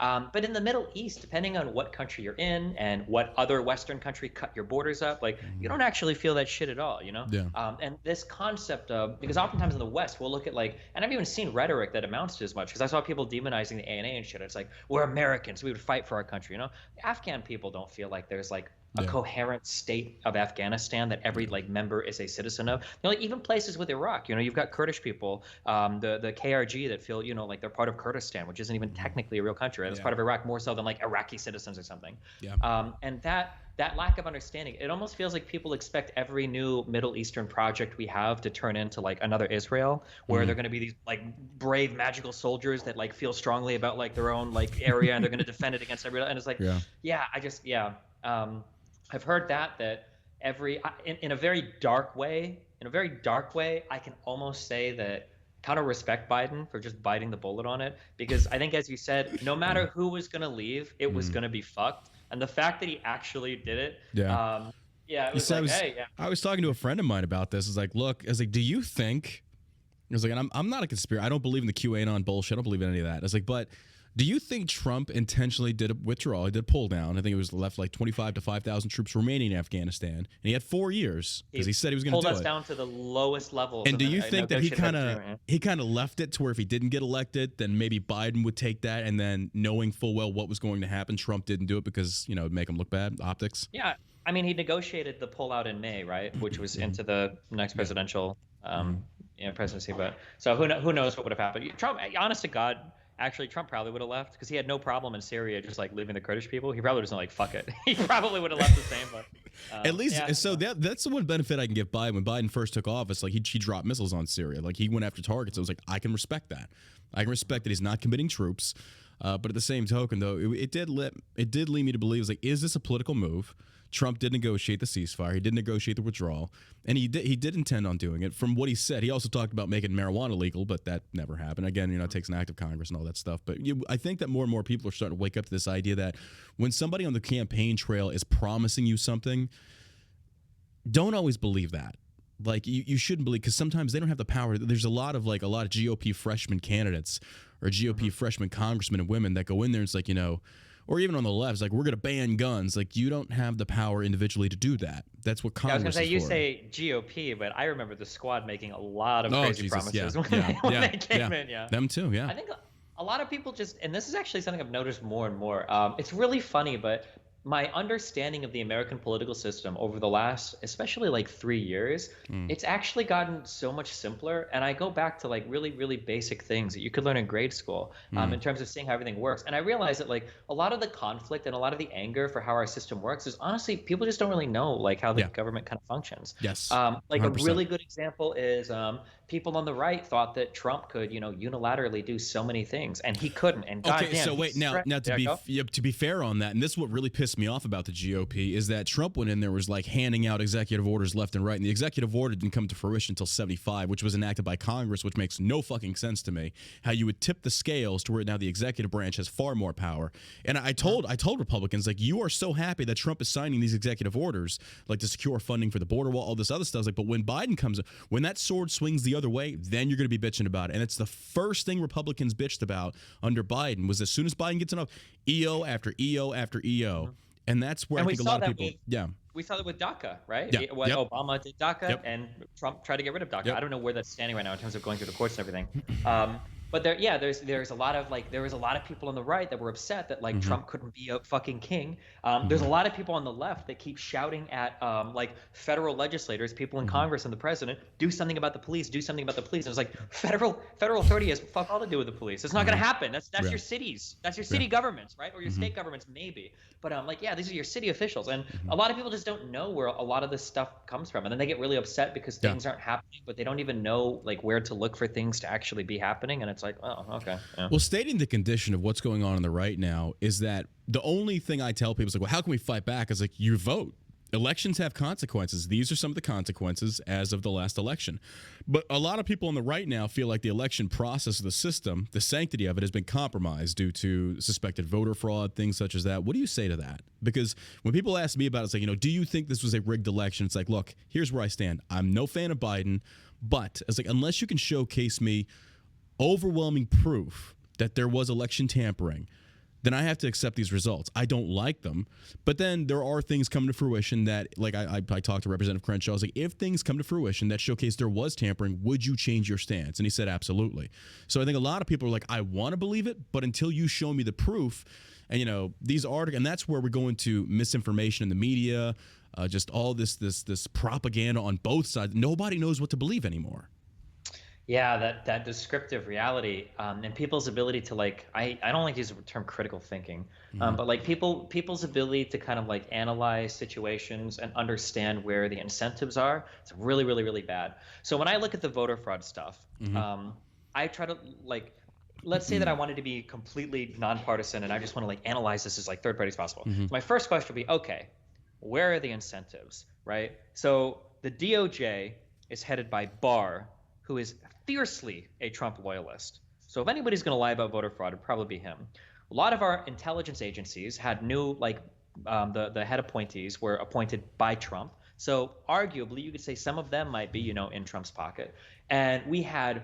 Speaker 2: But in the Middle East, depending on what country you're in and what other Western country cut your borders up, like you don't actually feel that shit at all,
Speaker 1: Yeah.
Speaker 2: And this concept of, because oftentimes in the West we'll look at like, and I've even seen rhetoric that amounts to as much, because I saw people demonizing the ANA and shit. It's like, we're Americans, we would fight for our country, Afghan people don't feel like there's like a coherent state of Afghanistan that every like member is a citizen of. Like even places with Iraq, you've got Kurdish people, the KRG that feel, like they're part of Kurdistan, which isn't even technically a real country. Right? It's part of Iraq more so than like Iraqi citizens or something.
Speaker 1: Yeah.
Speaker 2: And that lack of understanding, it almost feels like people expect every new Middle Eastern project we have to turn into like another Israel, where they're going to be these like brave magical soldiers that like feel strongly about like their own like area and they're going to defend it against everybody. And it's like, I've heard that in a very dark way, I can almost say that kind of respect Biden for just biting the bullet on it, because I think, as you said, no matter who was going to leave, it was going to be fucked. And the fact that he actually did it, it was like,
Speaker 1: I was talking to a friend of mine about this. It's like, look, I was like, do you think, I was like, and I'm not a conspiracy. I don't believe in the QAnon bullshit. I don't believe in any of that. I was like, but do you think Trump intentionally did a withdrawal? He did a pull down. I think it was left like 25 to 5,000 troops remaining in Afghanistan. And he had 4 years because he said he was going to do it.
Speaker 2: Pulled us down to the lowest levels.
Speaker 1: And do you think that he kind of left it to where if he didn't get elected, then maybe Biden would take that, and then knowing full well what was going to happen, Trump didn't do it because, it'd make him look bad, optics?
Speaker 2: Yeah. I mean, he negotiated the pullout in May, right? Which was into the next presidential presidency. But so who knows what would have happened? Trump, honest to God, actually Trump probably would have left because he had no problem in Syria just like leaving the Kurdish people. He probably doesn't like fuck it. He probably would have left the same. But
Speaker 1: at least, so that's the one benefit I can give Biden. When Biden first took office, like he dropped missiles on Syria, like he went after targets. I was like, I can respect that. I can respect that he's not committing troops. But at the same token, though, it did lead me to believe, was like, is this a political move? Trump did negotiate the ceasefire. He did negotiate the withdrawal, and he did intend on doing it. From what he said, he also talked about making marijuana legal, but that never happened. Again, it takes an act of Congress and all that stuff. But I think that more and more people are starting to wake up to this idea that when somebody on the campaign trail is promising you something, don't always believe that. Like you shouldn't believe, because sometimes they don't have the power. There's a lot of GOP freshman candidates or GOP freshman congressmen and women that go in there and it's like, or even on the left, it's like, we're going to ban guns. Like, you don't have the power individually to do that. That's what Congress is for.
Speaker 2: I was going to say, you say GOP, but I remember the squad making a lot of crazy promises when they came in. Yeah,
Speaker 1: them too, yeah.
Speaker 2: I think a lot of people just, and this is actually something I've noticed more and more. It's really funny, but my understanding of the American political system over the last, especially like 3 years, it's actually gotten so much simpler. And I go back to like really, really basic things that you could learn in grade school in terms of seeing how everything works. And I realized that like a lot of the conflict and a lot of the anger for how our system works is honestly, people just don't really know like how the government kind of functions.
Speaker 1: Yes.
Speaker 2: Like
Speaker 1: 100%.
Speaker 2: a really good example is people on the right thought that Trump could, unilaterally do so many things, and he couldn't. And
Speaker 1: okay, so wait, now to be fair on that, and this is what really pissed me off about the GOP, is that Trump went in there, was like handing out executive orders left and right, and the executive order didn't come to fruition until 75, which was enacted by Congress, which makes no fucking sense to me. How you would tip the scales to where now the executive branch has far more power. And I told Republicans, like, you are so happy that Trump is signing these executive orders, like to secure funding for the border wall, all this other stuff. Like, but when Biden comes, when that sword swings the other way, then you're going to be bitching about it. And it's the first thing Republicans bitched about under Biden, was as soon as Biden gets enough, EO after EO after EO. And that's where I think a lot of people,
Speaker 2: we saw that with DACA, right?
Speaker 1: Yeah.
Speaker 2: When Obama did DACA and Trump tried to get rid of DACA. I don't know where that's standing right now in terms of going through the courts and everything. But there's a lot of there was a lot of people on the right that were upset that like Trump couldn't be a fucking king. There's a lot of people on the left that keep shouting at like federal legislators, people in Congress and the president, do something about the police, do something about the police. And it's like federal authority has fuck all to do with the police. It's not going to happen. That's your cities. That's your city governments, right? Or your state governments maybe. But these are your city officials. And a lot of people just don't know where a lot of this stuff comes from. And then they get really upset because things aren't happening, but they don't even know like where to look for things to actually be happening. And it's like, oh, okay. Yeah.
Speaker 1: Well, stating the condition of what's going on the right now is that the only thing I tell people is like, well, how can we fight back? Is like, you vote. Elections have consequences. These are some of the consequences as of the last election. But a lot of people on the right now feel like the election process of the system, the sanctity of it, has been compromised due to suspected voter fraud, things such as that. What do you say to that? Because when people ask me about it, it's like, do you think this was a rigged election? It's like, look, here's where I stand. I'm no fan of Biden, but it's like, unless you can showcase me overwhelming proof that there was election tampering, then I have to accept these results. I don't like them, but then there are things coming to fruition that, like I talked to Representative Crenshaw. I was like, if things come to fruition that showcase there was tampering, would you change your stance? And he said, absolutely. So I think a lot of people are like, I want to believe it, but until you show me the proof, and these articles, and that's where we're going to misinformation in the media, just all this propaganda on both sides. Nobody knows what to believe anymore.
Speaker 2: Yeah, that descriptive reality and people's ability to like, I don't like to use the term critical thinking, but like people's ability to kind of like analyze situations and understand where the incentives are, it's really, really, really bad. So when I look at the voter fraud stuff, I try to like, let's say that I wanted to be completely nonpartisan and I just want to like analyze this as like third party as possible. So my first question would be, okay, where are the incentives, right? So the DOJ is headed by Barr, who is fiercely a Trump loyalist. So if anybody's going to lie about voter fraud, it'd probably be him. A lot of our intelligence agencies had new, like the head appointees were appointed by Trump. So arguably, you could say some of them might be, in Trump's pocket. And we had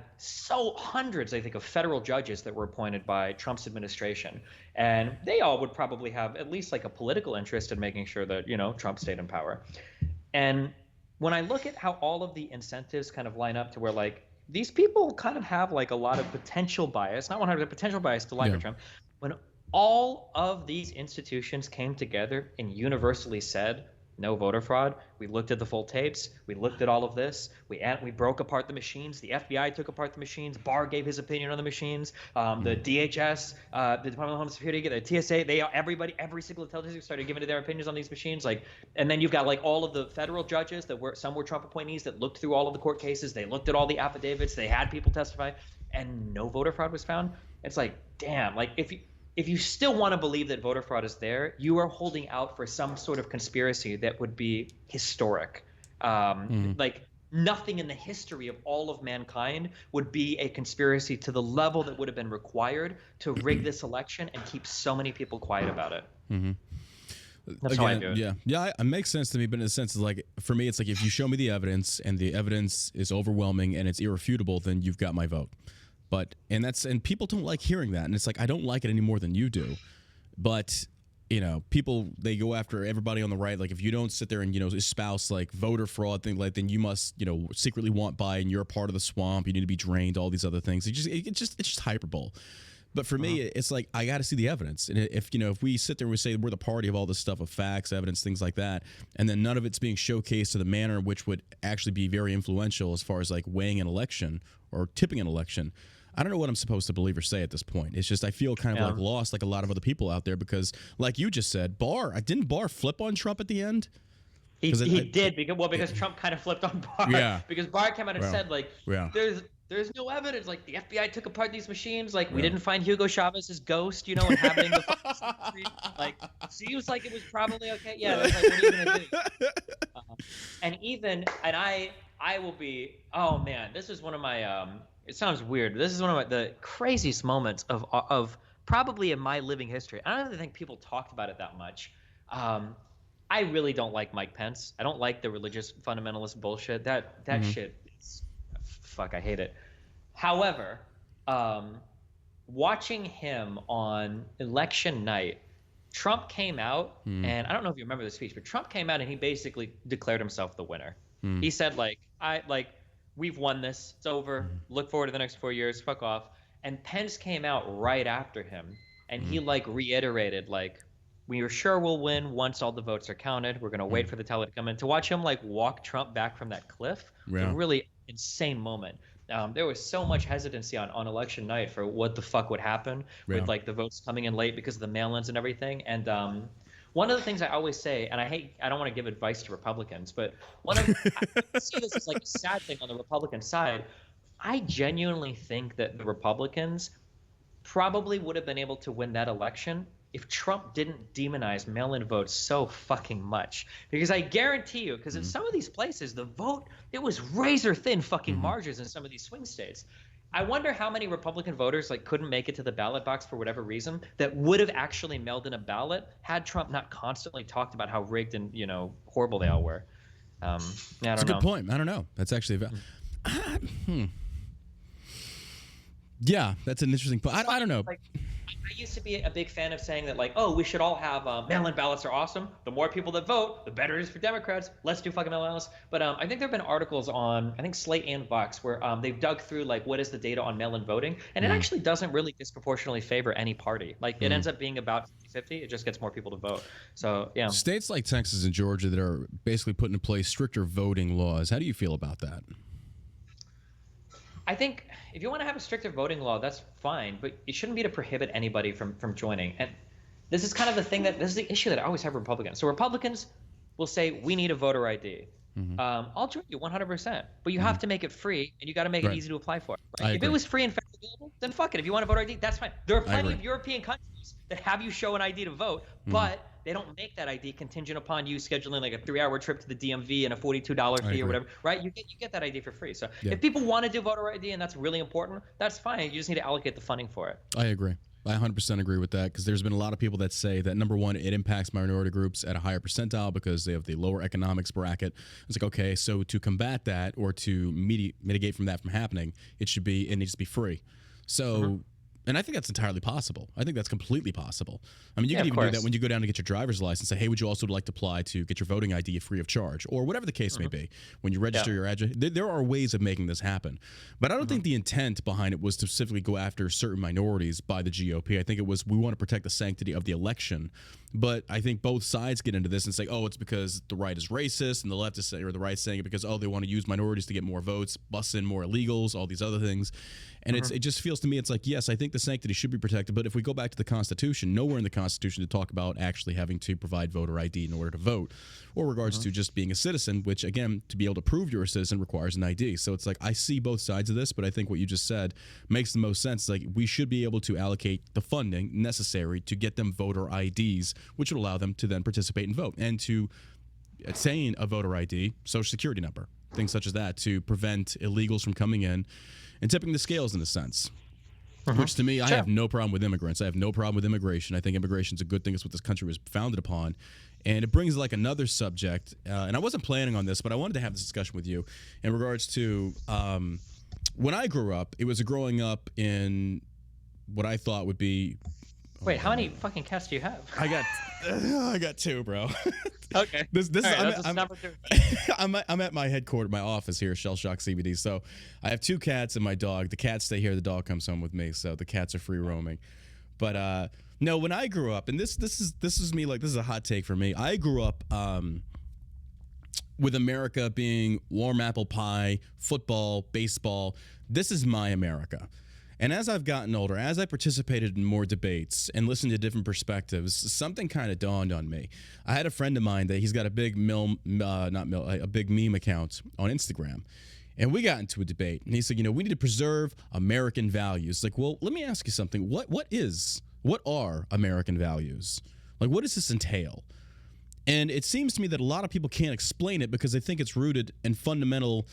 Speaker 2: hundreds, I think, of federal judges that were appointed by Trump's administration. And they all would probably have at least like a political interest in making sure that, Trump stayed in power. And when I look at how all of the incentives kind of line up to where like these people kind of have like a lot of potential bias, not 100% potential bias to lie for Trump, when all of these institutions came together and universally said, no voter fraud. We looked at the full tapes. We looked at all of this. We broke apart the machines. The FBI took apart the machines. Barr gave his opinion on the machines. The DHS, the Department of Homeland Security, the TSA, every single intelligence group started giving their opinions on these machines. Like, and then you've got like all of the federal judges some were Trump appointees that looked through all of the court cases. They looked at all the affidavits. They had people testify, and no voter fraud was found. It's like, damn. Like, if you still want to believe that voter fraud is there, you are holding out for some sort of conspiracy that would be historic. Like, nothing in the history of all of mankind would be a conspiracy to the level that would have been required to rig this election and keep so many people quiet about it. That's how I do it.
Speaker 1: Yeah, it makes sense to me, but in a sense, it's like, for me, it's like, if you show me the evidence and the evidence is overwhelming and it's irrefutable, then you've got my vote. And people don't like hearing that, and it's like, I don't like it any more than you do. But people, they go after everybody on the right. Like, if you don't sit there and espouse like voter fraud thing, like, then you must secretly want Biden. You're a part of the swamp. You need to be drained. All these other things. It's just hyperbole. But for me, it's like, I got to see the evidence. And if we sit there and we say we're the party of all this stuff, of facts, evidence, things like that, and then none of it's being showcased to the manner in which would actually be very influential as far as like weighing an election or tipping an election, I don't know what I'm supposed to believe or say at this point. It's just, I feel kind of like lost, like a lot of other people out there, because like you just said, didn't Barr flip on Trump at the end?
Speaker 2: He did, because Trump kind of flipped on Barr. Yeah. Because Barr came out and said, like, there's no evidence. Like, the FBI took apart these machines. Like, we didn't find Hugo Chavez's ghost, inhabiting the street. Like, seems like it was probably okay. Yeah, that's like, what are you gonna do? And I will be. Oh man, this is one of my. It sounds weird. This is one of the craziest moments of probably in my living history. I don't even think people talked about it that much. I really don't like Mike Pence. I don't like the religious fundamentalist bullshit. That shit. Fuck, I hate it. However, watching him on election night, Trump came out, and I don't know if you remember the speech, but Trump came out and he basically declared himself the winner. He said, we've won this. It's over. Look forward to the next 4 years. Fuck off. And Pence came out right after him, and he reiterated, we are sure we'll win once all the votes are counted. We're going to wait for the tally to come in. To watch him walk Trump back from that cliff was a really insane moment. There was so much hesitancy on election night for what the fuck would happen with the votes coming in late because of the mail-ins and everything. And one of the things I always say, and I don't want to give advice to Republicans, but I see this as a sad thing on the Republican side. I genuinely think that the Republicans probably would have been able to win that election if Trump didn't demonize mail-in votes so fucking much. Because I guarantee you, because in some of these places, the vote, it was razor-thin fucking margins in some of these swing states. I wonder how many Republican voters couldn't make it to the ballot box for whatever reason that would have actually mailed in a ballot had Trump not constantly talked about how rigged and horrible they all were. I don't know.
Speaker 1: That's a good point. I don't know. That's actually yeah, that's an interesting point. I don't know.
Speaker 2: I used to be a big fan of saying that, we should all have mail-in ballots are awesome. The more people that vote, the better it is for Democrats. Let's do fucking mail-in ballots. But I think there have been articles on, I think, Slate and Vox where they've dug through, what is the data on mail-in voting. And it actually doesn't really disproportionately favor any party. It ends up being about 50-50. It just gets more people to vote. So, yeah.
Speaker 1: States like Texas and Georgia that are basically putting in place stricter voting laws. How do you feel about that?
Speaker 2: I think if you want to have a stricter voting law, that's fine, but it shouldn't be to prohibit anybody from joining. And this is kind of this is the issue that I always have with Republicans. So Republicans will say, we need a voter ID. I'll join you 100%, but you have to make it free, and you got to make it easy to apply for. Right? If it was free and fairly available, then fuck it. If you want a voter ID, that's fine. There are plenty of European countries that have you show an ID to vote, but they don't make that ID contingent upon you scheduling a 3-hour trip to the DMV and a $42 fee or whatever, right? You get that ID for free. So if people want to do voter ID and that's really important, that's fine. You just need to allocate the funding for it.
Speaker 1: I agree. I 100% agree with that, because there's been a lot of people that say that, number one, it impacts minority groups at a higher percentile because they have the lower economics bracket. It's okay, so to combat that or to mitigate from that from happening, it needs to be free. So And I think that's entirely possible. I think that's completely possible. I mean, you
Speaker 2: Yeah,
Speaker 1: can
Speaker 2: of
Speaker 1: even do that
Speaker 2: course.
Speaker 1: when you go down to get your driver's license. Say, hey, would you also like to apply to get your voting ID free of charge, or whatever the case may be? When you register
Speaker 2: Yeah.
Speaker 1: your address, there are ways of making this happen. But I don't think the intent behind it was to specifically go after certain minorities by the GOP. I think it was we want to protect the sanctity of the election. But I think both sides get into this and say, oh, it's because the right is racist, and the left is saying, or the right saying it because, oh, they want to use minorities to get more votes, bust in more illegals, all these other things. And it just feels to me, it's like, yes, I think the sanctity should be protected. But if we go back to the Constitution, nowhere in the Constitution to talk about actually having to provide voter ID in order to vote, or regards to just being a citizen, which, again, to be able to prove you're a citizen requires an ID. So it's like, I see both sides of this, but I think what you just said makes the most sense. Like, we should be able to allocate the funding necessary to get them voter IDs, which would allow them to then participate and vote, and to attain a voter ID, social security number, things such as that, to prevent illegals from coming in and tipping the scales in a sense. Which to me, I have no problem with immigrants. I have no problem with immigration. I think immigration is a good thing. It's what this country was founded upon. And it brings like another subject, and I wasn't planning on this, but I wanted to have this discussion with you in regards to when I grew up. It was growing up in what I thought would be.
Speaker 2: Wait, how many fucking cats do you have?
Speaker 1: I got two, bro.
Speaker 2: Okay.
Speaker 1: This
Speaker 2: All right,
Speaker 1: is
Speaker 2: that's number two.
Speaker 1: I'm at my headquarters, my office here, Shell Shock CBD. So I have two cats and my dog. The cats stay here. The dog comes home with me. So the cats are free roaming. But no, when I grew up, and this is me, like, this is a hot take for me. I grew up with America being warm apple pie, football, baseball. This is my America. And as I've gotten older, as I participated in more debates and listened to different perspectives, something kind of dawned on me. I had a friend of mine that he's got a big a big meme account on Instagram. And we got into a debate. And he said, we need to preserve American values. Like, well, let me ask you something. What are American values? Like, what does this entail? And it seems to me that a lot of people can't explain it because they think it's rooted in fundamental,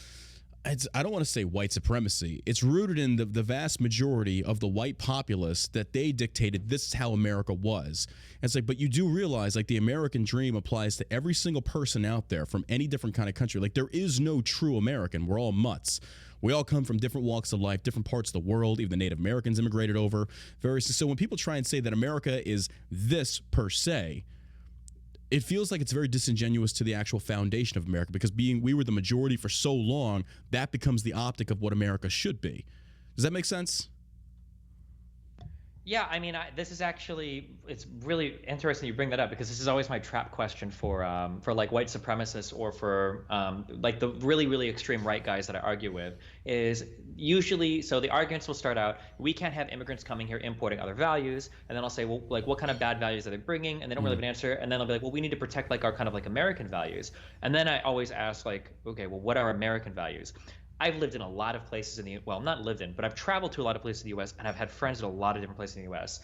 Speaker 1: I don't want to say white supremacy. It's rooted in the vast majority of the white populace that they dictated this is how America was. And it's like, but you do realize, like, the American dream applies to every single person out there from any different kind of country. Like, there is no true American. We're all mutts. We all come from different walks of life, different parts of the world. Even the Native Americans immigrated over. So when people try and say that America is this per se, it feels like it's very disingenuous to the actual foundation of America, because we were the majority for so long, that becomes the optic of what America should be. Does that make sense?
Speaker 2: Yeah, I mean, this is actually, it's really interesting you bring that up, because this is always my trap question for like white supremacists or for like the really, really extreme right guys that I argue with, is usually, so the arguments will start out, we can't have immigrants coming here importing other values, and then I'll say, well, like, what kind of bad values are they bringing? And they don't really have an answer, and then I'll be like, well, we need to protect like our kind of like American values. And then I always ask, like, okay, well, what are American values? I've lived in a lot of places well, not lived in, but I've traveled to a lot of places in the U.S. and I've had friends in a lot of different places in the U.S.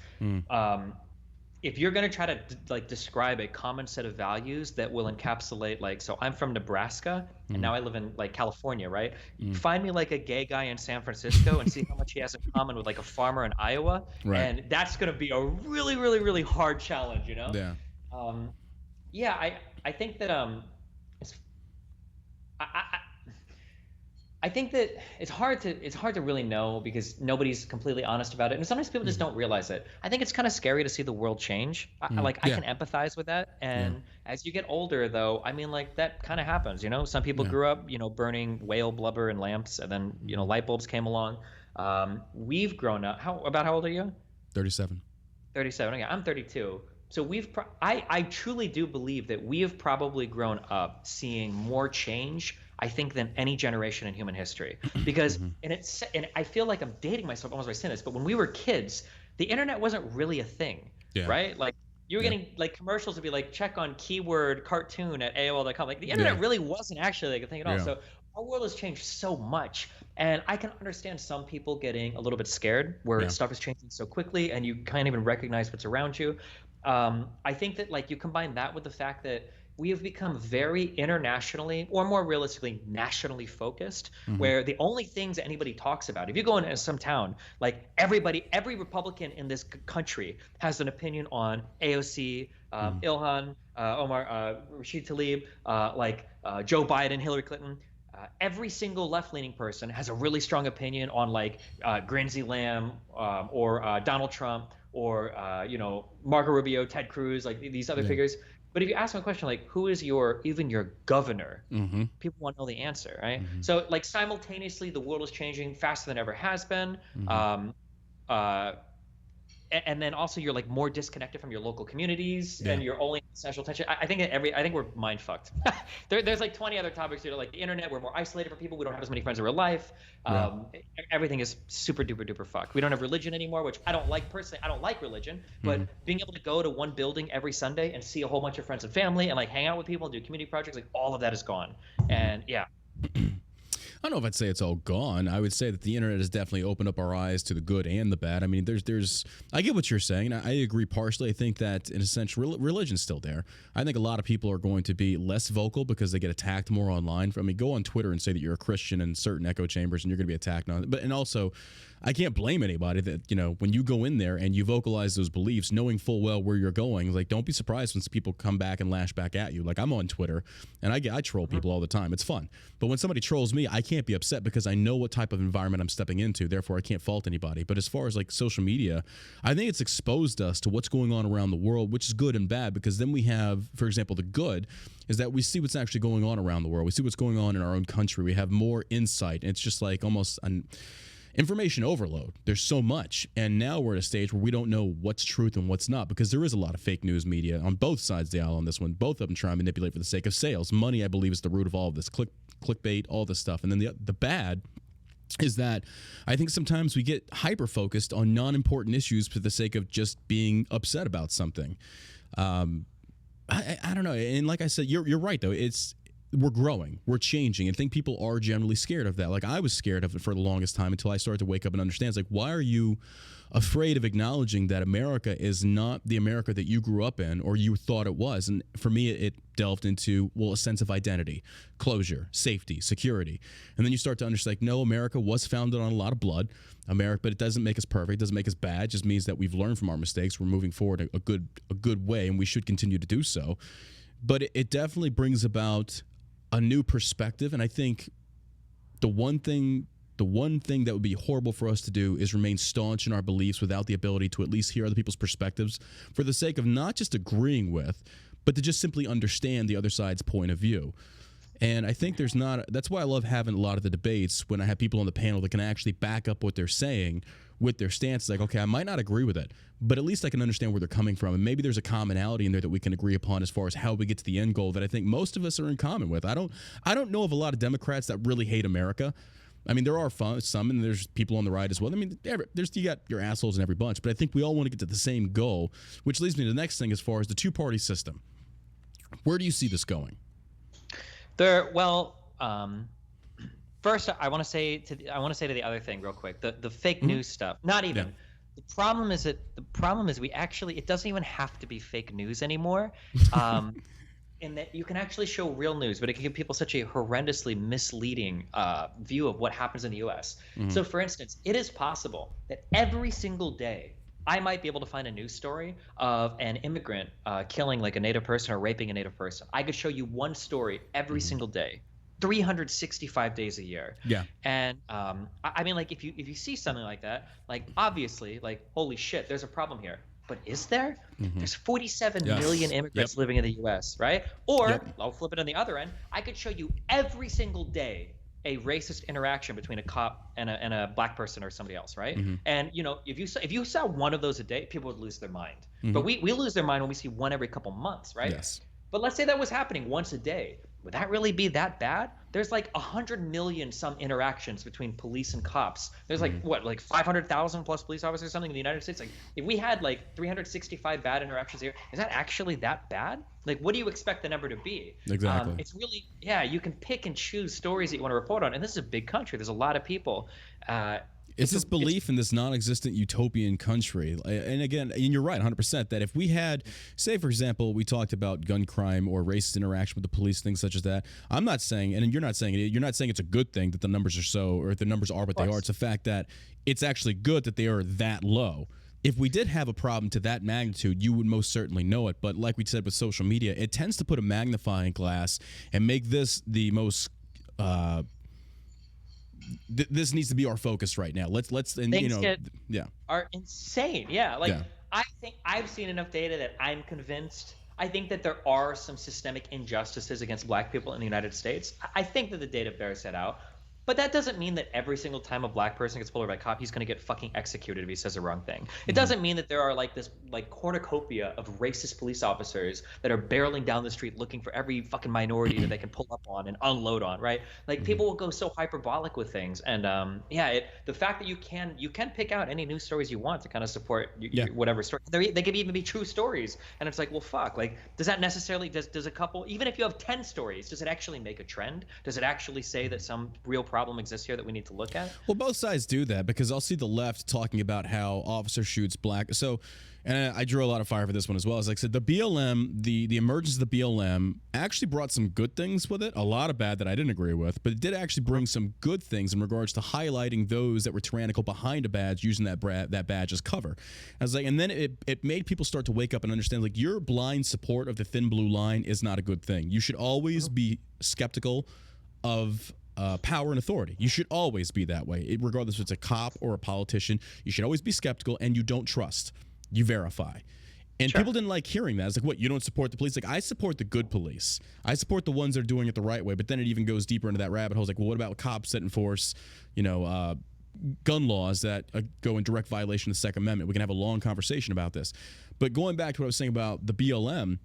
Speaker 2: If you're going to try to like describe a common set of values that will encapsulate, like, so I'm from Nebraska and now I live in like California, right? Find me like a gay guy in San Francisco and see how much he has in common with like a farmer in Iowa.
Speaker 1: Right.
Speaker 2: And that's going to be a really, really, really hard challenge,
Speaker 1: Yeah.
Speaker 2: Yeah, I think that I think that it's hard to really know, because nobody's completely honest about it, and sometimes people just don't realize it. I think it's kind of scary to see the world change. I can empathize with that, and as you get older, though, I mean, like, that kind of happens. Some people grew up, burning whale blubber in lamps, and then light bulbs came along. We've grown up. How old are you?
Speaker 1: 37.
Speaker 2: 37. Yeah, I'm 32. So I truly do believe that we have probably grown up seeing more change, I think, than any generation in human history. Because and I feel like I'm dating myself almost by saying this, but when we were kids, the internet wasn't really a thing, right? Like, you were getting like commercials to be like, check on keyword cartoon at AOL.com. Like, the internet really wasn't actually like a thing at all. So our world has changed so much, and I can understand some people getting a little bit scared where stuff is changing so quickly and you can't even recognize what's around you. I think that, like, you combine that with the fact that we have become very internationally, or more realistically, nationally focused, where the only things that anybody talks about, if you go into some town, like, every Republican in this country has an opinion on AOC, Ilhan, Omar, Rashid Tlaib, Joe Biden, Hillary Clinton. every single left-leaning person has a really strong opinion on like Grinzy Lamb or Donald Trump or Marco Rubio, Ted Cruz, like these other figures. But if you ask them a question like, who is your governor? People want to know the answer, right? So like simultaneously, the world is changing faster than ever has been. And then also you're like more disconnected from your local communities, and you're only in central tension. I think we're mind fucked. There's like 20 other topics here, like the internet. We're more isolated from people. We don't have as many friends in real life. Everything is super duper duper fucked. We don't have religion anymore, which I don't like personally. I don't like religion, but being able to go to one building every Sunday and see a whole bunch of friends and family and like hang out with people and do community projects, like all of that is gone. And
Speaker 1: I don't know if I'd say it's all gone. I would say that the internet has definitely opened up our eyes to the good and the bad. I mean, I get what you're saying. I agree partially. I think that in a sense, religion's still there. I think a lot of people are going to be less vocal because they get attacked more online. I mean, go on Twitter and say that you're a Christian in certain echo chambers and you're going to be attacked on it. And also, I can't blame anybody that, when you go in there and you vocalize those beliefs, knowing full well where you're going, like, don't be surprised when people come back and lash back at you. Like, I'm on Twitter and I troll people all the time. It's fun. But when somebody trolls me, I can't be upset because I know what type of environment I'm stepping into. Therefore, I can't fault anybody. But as far as like social media, I think it's exposed us to what's going on around the world, which is good and bad, because then we have, for example, the good is that we see what's actually going on around the world. We see what's going on in our own country. We have more insight. It's just like almost an information overload. There's so much. And now we're at a stage where we don't know what's truth and what's not, because there is a lot of fake news media on both sides of the aisle on this one. Both of them try and manipulate for the sake of sales. Money, I believe, is the root of all of this. Clickbait, all this stuff. And then the bad is that I think sometimes we get hyper-focused on non-important issues for the sake of just being upset about something. I don't know. And like I said, you're right, though. We're growing, we're changing, and I think people are generally scared of that. Like, I was scared of it for the longest time until I started to wake up and understand. It's like, why are you afraid of acknowledging that America is not the America that you grew up in or you thought it was? And for me, it delved into, well, a sense of identity, closure, safety, security. And then you start to understand, like, no, America was founded on a lot of blood, but it doesn't make us perfect, doesn't make us bad. It just means that we've learned from our mistakes. We're moving forward a good way, and we should continue to do so. But it definitely brings about a new perspective, and I think the one thing that would be horrible for us to do is remain staunch in our beliefs without the ability to at least hear other people's perspectives for the sake of not just agreeing with, but to just simply understand the other side's point of view. And I think that's why I love having a lot of the debates when I have people on the panel that can actually back up what they're saying with their stance. Like, okay, I might not agree with it, but at least I can understand where they're coming from. And maybe there's a commonality in there that we can agree upon as far as how we get to the end goal that I think most of us are in common with. I don't know of a lot of Democrats that really hate America. I mean, there are some, and there's people on the right as well. I mean, you got your assholes in every bunch, but I think we all want to get to the same goal, which leads me to the next thing as far as the two-party system. Where do you see this going?
Speaker 2: First, I want to say to the other thing real quick, the fake news stuff. Not even. Yeah. The problem is it doesn't even have to be fake news anymore. In that you can actually show real news, but it can give people such a horrendously misleading view of what happens in the U.S. So, for instance, it is possible that every single day I might be able to find a news story of an immigrant killing like a Native person or raping a Native person. I could show you one story every single day, 365 days a year. Yeah. And I mean, like, if you see something like that, like, obviously, like, holy shit, there's a problem here. But is there? There's 47 million immigrants living in the U.S., right? Or I'll flip it on the other end. I could show you every single day a racist interaction between a cop and a black person or somebody else, right? And if you saw one of those a day, people would lose their mind. But we lose their mind when we see one every couple months, right? Yes. But let's say that was happening once a day. Would that really be that bad? There's like 100 million some interactions between police and cops. There's like like 500,000 plus police officers or something in the United States. Like, if we had like 365 bad interactions here, is that actually that bad? Like, what do you expect the number to be?
Speaker 1: Exactly.
Speaker 2: It's really, you can pick and choose stories that you want to report on. And this is a big country. There's a lot of people.
Speaker 1: It's this belief in this non-existent utopian country. And again, and you're right 100% that if we had, say, for example, we talked about gun crime or racist interaction with the police, things such as that. I'm not saying, and you're not saying it's a good thing that the numbers are so, or if the numbers are what they are. It's a fact that it's actually good that they are that low. If we did have a problem to that magnitude, you would most certainly know it. But like we said with social media, it tends to put a magnifying glass and make this the most this needs to be our focus right now. Let's and
Speaker 2: Things are insane. Yeah, like
Speaker 1: Yeah.
Speaker 2: I think I've seen enough data that I'm convinced. I think that there are some systemic injustices against Black people in the United States. I think that the data bears that out. But that doesn't mean that every single time a Black person gets pulled over by a cop, he's going to get fucking executed if he says the wrong thing. It doesn't mean that there are like this like cornucopia of racist police officers that are barreling down the street looking for every fucking minority that they can pull up on and unload on, right? Like people will go so hyperbolic with things, and the fact that you can pick out any news stories you want to kind of support whatever story. They could even be true stories, and it's like, well, fuck. Like, does that necessarily does a couple, even if you have 10 stories, does it actually make a trend? Does it actually say that some real problem exists here that we need to look at?
Speaker 1: Well, both sides do that, because I'll see the left talking about how officer shoots Black. So, and I drew a lot of fire for this one as well. As like I said, the BLM, the emergence of the BLM actually brought some good things with it, a lot of bad that I didn't agree with, but it did actually bring some good things in regards to highlighting those that were tyrannical behind a badge, using that badge as cover. I was like, and then it made people start to wake up and understand, like, your blind support of the thin blue line is not a good thing. You should always be skeptical of power and authority. You should always be that way, regardless if it's a cop or a politician. You should always be skeptical, and you don't trust. You verify. And people didn't like hearing that. It's like, what, you don't support the police? Like, I support the good police. I support the ones that are doing it the right way. But then it even goes deeper into that rabbit hole. It's like, well, what about cops that enforce, gun laws that go in direct violation of the Second Amendment? We can have a long conversation about this. But going back to what I was saying about the BLM,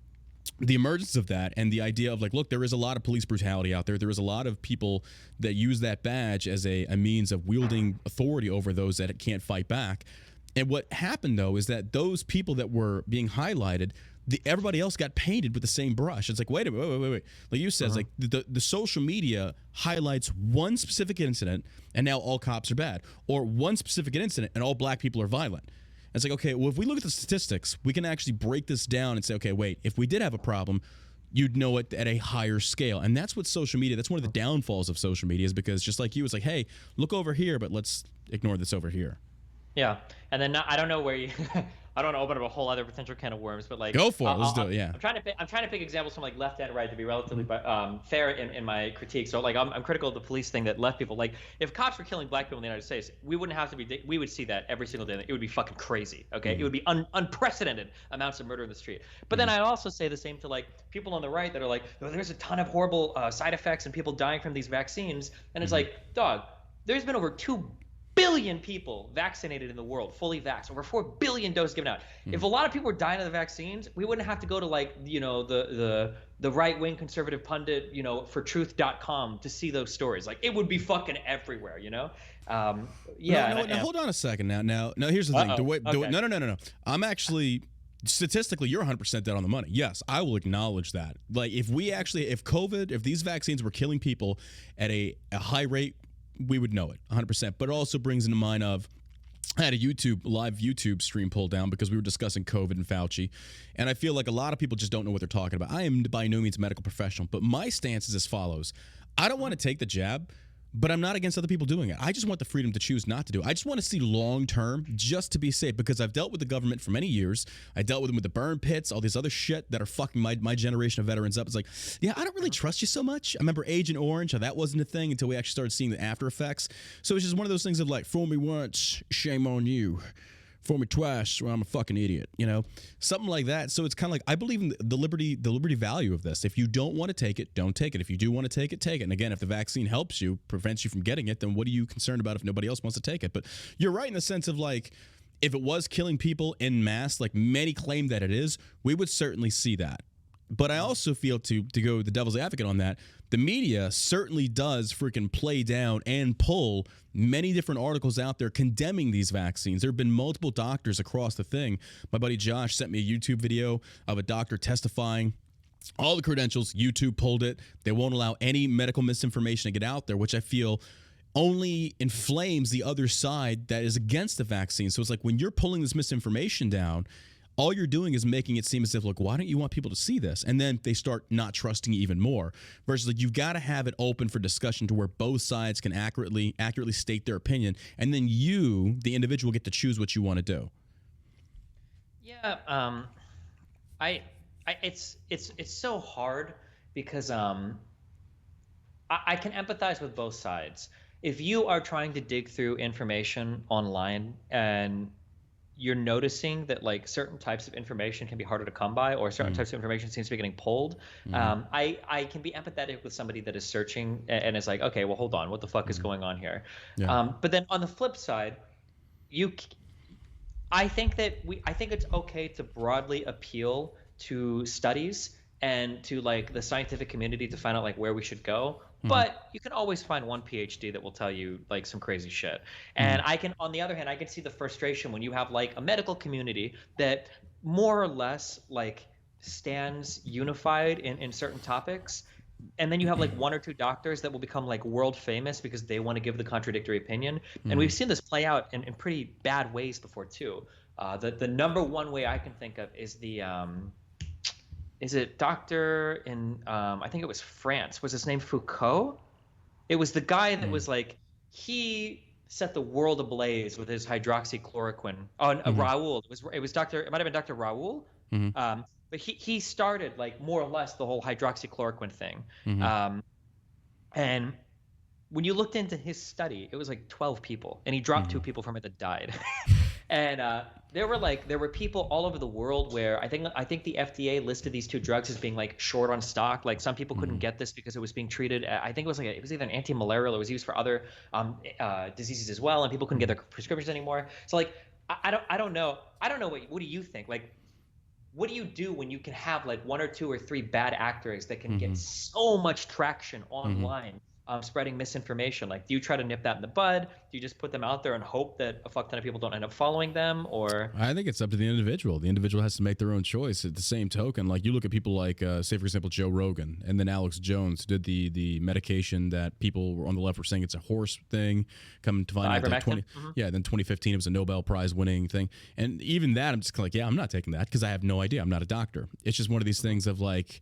Speaker 1: the emergence of that, and the idea of like, look, there is a lot of police brutality out there. There is a lot of people that use that badge as a means of wielding authority over those that can't fight back. And what happened, though, is that those people that were being highlighted, everybody else got painted with the same brush. It's like, wait a minute, wait. Like you said, like the social media highlights one specific incident, and now all cops are bad, or one specific incident, and all Black people are violent. It's like, okay, well, if we look at the statistics, we can actually break this down and say, okay, wait, if we did have a problem, you'd know it at a higher scale. And that's what social media, that's one of the downfalls of social media, is because just like you, it's like, hey, look over here, but let's ignore this over here.
Speaker 2: Yeah. And then I don't know where you I don't want to open up a whole other potential can of worms, but like,
Speaker 1: go for it. Let's do it. Yeah.
Speaker 2: I'm trying to pick examples from like left and right to be relatively fair in my critique. So like I'm critical of the police thing that left people, like, if cops were killing Black people in the United States, we wouldn't have to be. We would see that every single day. It would be fucking crazy. Okay, it would be unprecedented amounts of murder in the street. But then I also say the same to like people on the right that are like, oh, there's a ton of horrible side effects and people dying from these vaccines, and it's like, dog, there's been over 2 billion people vaccinated in the world, fully vaxxed, over 4 billion doses given out. If a lot of people were dying of the vaccines, we wouldn't have to go to like, the right-wing conservative pundit, for truth.com to see those stories. Like, it would be fucking everywhere,
Speaker 1: No, hold on a second now. Here's the thing. No. I'm actually, statistically, you're 100% dead on the money. Yes, I will acknowledge that. Like, if these vaccines were killing people at a high rate, we would know it 100%. But it also brings into mind of, I had a live YouTube stream pulled down because we were discussing COVID and Fauci. And I feel like a lot of people just don't know what they're talking about. I am by no means a medical professional, but my stance is as follows. I don't want to take the jab, but I'm not against other people doing it. I just want the freedom to choose not to do it. I just want to see long term, just to be safe, because I've dealt with the government for many years. I dealt with them with the burn pits, all these other shit that are fucking my generation of veterans up. It's like, yeah, I don't really trust you so much. I remember Agent Orange, how that wasn't a thing until we actually started seeing the after effects. So it's just one of those things of like, fool me once, shame on you. Fool me twice, well, I'm a fucking idiot, something like that. So it's kind of like, I believe in the liberty value of this. If you don't want to take it, don't take it. If you do want to take it, take it. And again, if the vaccine helps you, prevents you from getting it, then what are you concerned about if nobody else wants to take it? But you're right in the sense of like, if it was killing people en masse, like many claim that it is, we would certainly see that. But I also feel, to go the devil's advocate on that, the media certainly does freaking play down and pull many different articles out there condemning these vaccines. There have been multiple doctors across the thing. My buddy Josh sent me a YouTube video of a doctor testifying. All the credentials, YouTube pulled it. They won't allow any medical misinformation to get out there, which I feel only inflames the other side that is against the vaccine. So it's like, when you're pulling this misinformation down, all you're doing is making it seem as if, like, why don't you want people to see this? And then they start not trusting you even more. Versus, like, you've got to have it open for discussion to where both sides can accurately state their opinion, and then you, the individual, get to choose what you want to do.
Speaker 2: Yeah, it's so hard because I can empathize with both sides. If you are trying to dig through information online and you're noticing that like certain types of information can be harder to come by, or certain types of information seems to be getting pulled, I can be empathetic with somebody that is searching and is like, okay, well, hold on, what the fuck is going on here?
Speaker 1: Yeah.
Speaker 2: But then on the flip side, you I think it's okay to broadly appeal to studies and to like the scientific community to find out like where we should go. But you can always find one PhD that will tell you like some crazy shit. And I can, on the other hand, I can see the frustration when you have like a medical community that more or less like stands unified in certain topics. And then you have like one or two doctors that will become like world famous because they want to give the contradictory opinion. And we've seen this play out in pretty bad ways before too. The number one way I can think of is the is it doctor in I think it was France. Was his name Foucault? It was the guy that was like, he set the world ablaze with his hydroxychloroquine. Oh, Raoul. It was Doctor. It might have been Doctor Raoul. But he started like more or less the whole hydroxychloroquine thing. And when you looked into his study, it was like 12 people, and he dropped 2 people from it that died. And there were people all over the world where I think the FDA listed these 2 drugs as being like short on stock. Like some people couldn't get this because it was being treated. I think it was it was either an anti-malarial or it was used for other diseases as well, and people couldn't get their prescriptions anymore. So like I don't know. What do you think? Like, what do you do when you can have like 1 or 2 or 3 bad actors that can get so much traction online, spreading misinformation? Like, do you try to nip that in the bud? Do you just put them out there and hope that a fuck ton of people don't end up following them? Or
Speaker 1: I think it's up to the individual. The individual has to make their own choice. At the same token, like you look at people like, say for example, Joe Rogan, and then Alex Jones did the medication that people on the left were saying it's a horse thing. Come to find out that then 2015 it was a Nobel Prize winning thing. And even that, I'm just like, yeah, I'm not taking that because I have no idea. I'm not a doctor. It's just one of these things of like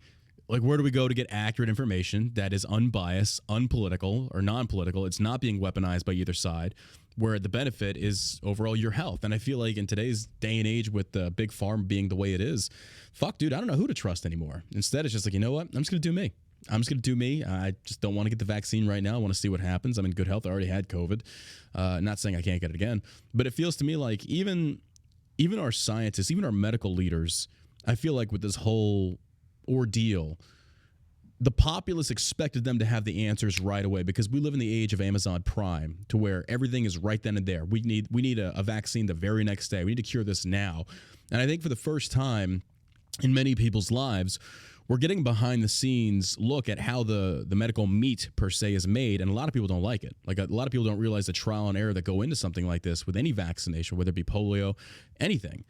Speaker 1: where do we go to get accurate information that is unbiased, unpolitical, or non-political? It's not being weaponized by either side, where the benefit is overall your health. And I feel like in today's day and age with the big farm being the way it is, fuck, dude, I don't know who to trust anymore. Instead, it's just like, you know what? I'm just going to do me. I just don't want to get the vaccine right now. I want to see what happens. I'm in good health. I already had COVID. Not saying I can't get it again. But it feels to me like even our scientists, even our medical leaders, I feel like with this whole ordeal, the populace expected them to have the answers right away because we live in the age of Amazon Prime, to where everything is right then and there. We need a vaccine the very next day. We need to cure this now. And I think for the first time in many people's lives, we're getting behind the scenes look at how the medical meat per se is made, and a lot of people don't like it. Like a lot of people don't realize the trial and error that go into something like this with any vaccination, whether it be polio, anything.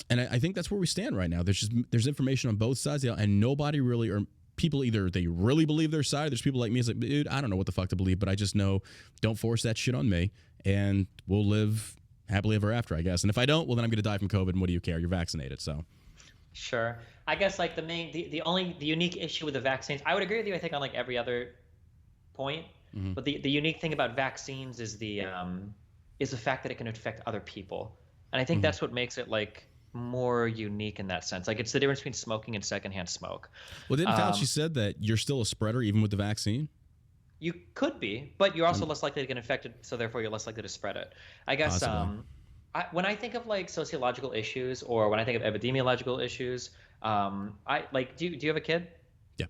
Speaker 1: And I think that's where we stand right now. There's information on both sides, and nobody really, or people either they really believe their side. There's people like me. It's like, dude, I don't know what the fuck to believe, but I just know don't force that shit on me, and we'll live happily ever after, I guess. And if I don't, well, then I'm going to die from COVID, and what do you care? You're vaccinated, so.
Speaker 2: Sure. I guess like the unique issue with the vaccines, I would agree with you, I think, on like every other point. But the unique thing about vaccines is the fact that it can affect other people. And I think that's what makes it like more unique in that sense. Like it's the difference between smoking and secondhand smoke.
Speaker 1: Well, didn't Fauci said that you're still a spreader even with the vaccine?
Speaker 2: You could be, but you're also less likely to get infected, so therefore you're less likely to spread it. I guess when I think of like sociological issues, or when I think of epidemiological issues, I like do you have a kid?
Speaker 1: Yeah.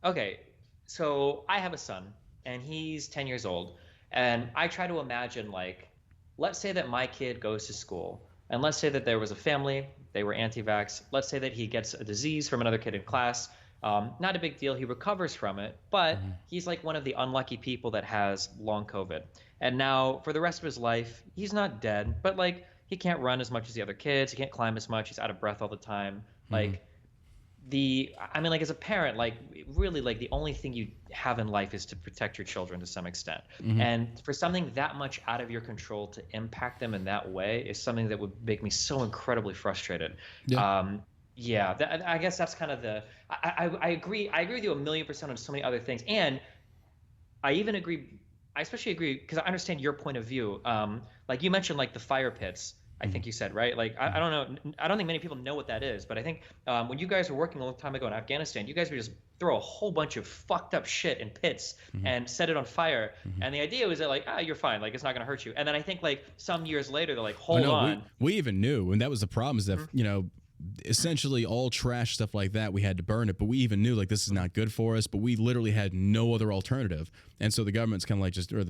Speaker 2: Okay. So I have a son, and he's 10 years old, and I try to imagine, like, let's say that my kid goes to school, and let's say that there was a family, they were anti-vax. Let's say that he gets a disease from another kid in class. Not a big deal. He recovers from it, but he's like one of the unlucky people that has long COVID. And now for the rest of his life, he's not dead, but like he can't run as much as the other kids. He can't climb as much. He's out of breath all the time. Like like as a parent, like really like the only thing you have in life is to protect your children to some extent. And for something that much out of your control to impact them in that way is something that would make me so incredibly frustrated. I guess that's kind of I agree with you 1,000,000% on so many other things. And I especially agree because I understand your point of view. Like you mentioned, like the fire pits. I think you said, right? Like, I don't know. I don't think many people know what that is, but I think when you guys were working a long time ago in Afghanistan, you guys would just throw a whole bunch of fucked up shit in pits and set it on fire. And the idea was that like, you're fine. Like, it's not going to hurt you. And then I think like some years later, they're like, hold on.
Speaker 1: We even knew. And that was the problem, is that, essentially all trash stuff like that, we had to burn it, but we even knew like this is not good for us, but we literally had no other alternative. And so the government's kind of like just, or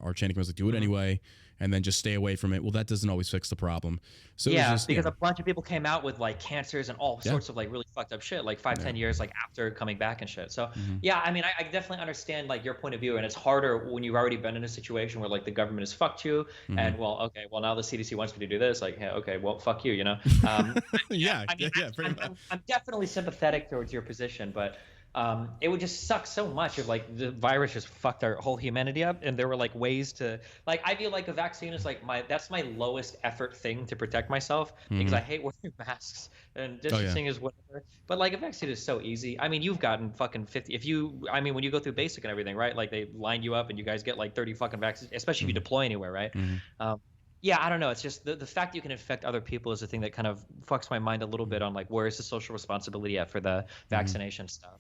Speaker 1: our chain of command was like, do it anyway, and then just stay away from it. Well, that doesn't always fix the problem. So
Speaker 2: because a bunch of people came out with like cancers and all sorts of like really fucked up shit, like 5-10 years like after coming back and shit. So I mean, I definitely understand like your point of view, and it's harder when you've already been in a situation where like the government has fucked you, and well now the CDC wants me to do this, like, yeah, okay, well, fuck you, I'm definitely sympathetic towards your position, but it would just suck so much if like the virus just fucked our whole humanity up, and there were like ways to like, I feel like a vaccine is like that's my lowest effort thing to protect myself, because I hate wearing masks and distancing is whatever. But like a vaccine is so easy. I mean, you've gotten fucking 50. When you go through basic and everything, right? Like they line you up and you guys get like 30 fucking vaccines, especially if you deploy anywhere, right? I don't know. It's just the fact that you can infect other people is the thing that kind of fucks my mind a little bit on like, where is the social responsibility at for the vaccination stuff?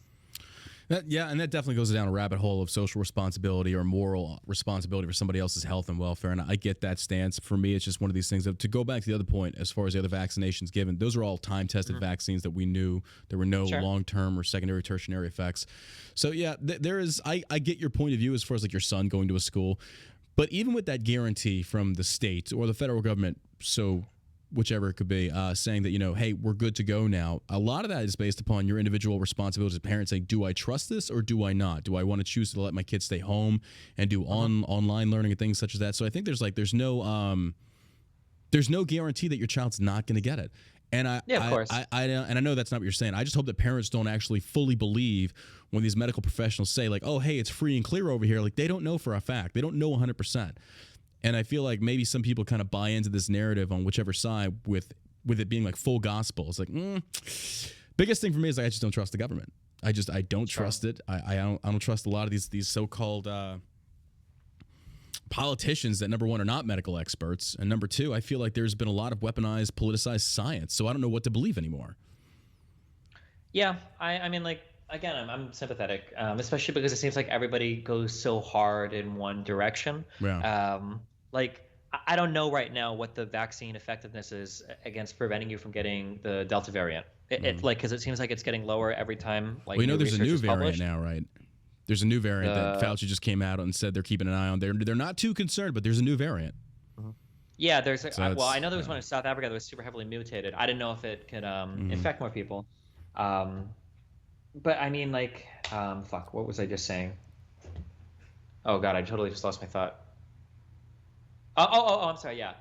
Speaker 1: And that definitely goes down a rabbit hole of social responsibility or moral responsibility for somebody else's health and welfare. And I get that stance. For me, it's just one of these things that, to go back to the other point, as far as the other vaccinations given, those are all time-tested vaccines that we knew there were no long-term or secondary, tertiary effects. So there is, I get your point of view as far as like your son going to a school, but even with that guarantee from the state or the federal government, so whichever it could be, saying that, hey, we're good to go now. A lot of that is based upon your individual responsibilities as parents, saying, do I trust this or do I not? Do I want to choose to let my kids stay home and do online learning and things such as that? So I think there's no guarantee that your child's not going to get it. And of course. I know that's not what you're saying. I just hope that parents don't actually fully believe when these medical professionals say like, oh, hey, it's free and clear over here. Like, they don't know for a fact. They don't know 100%. And I feel like maybe some people kind of buy into this narrative on whichever side with it being like full gospel. It's like, biggest thing for me is I just don't trust the government. I don't trust it. I don't trust a lot of these so-called politicians that, number one, are not medical experts, and number two, I feel like there's been a lot of weaponized, politicized science. So I don't know what to believe anymore. Yeah,
Speaker 2: I mean, like, again, I'm sympathetic, especially because it seems like everybody goes so hard in one direction.
Speaker 1: Yeah.
Speaker 2: Like, I don't know right now what the vaccine effectiveness is against preventing you from getting the Delta variant. It's like, because it seems like it's getting lower every time. Like,
Speaker 1: well, there's a new variant now, right? There's a new variant that Fauci just came out and said they're keeping an eye on. They're not too concerned, but there's a new variant.
Speaker 2: Yeah, I know there was one in South Africa that was super heavily mutated. I didn't know if it could infect more people. But I mean, like, what was I just saying? Oh God, I totally just lost my thought. I'm sorry. Yeah,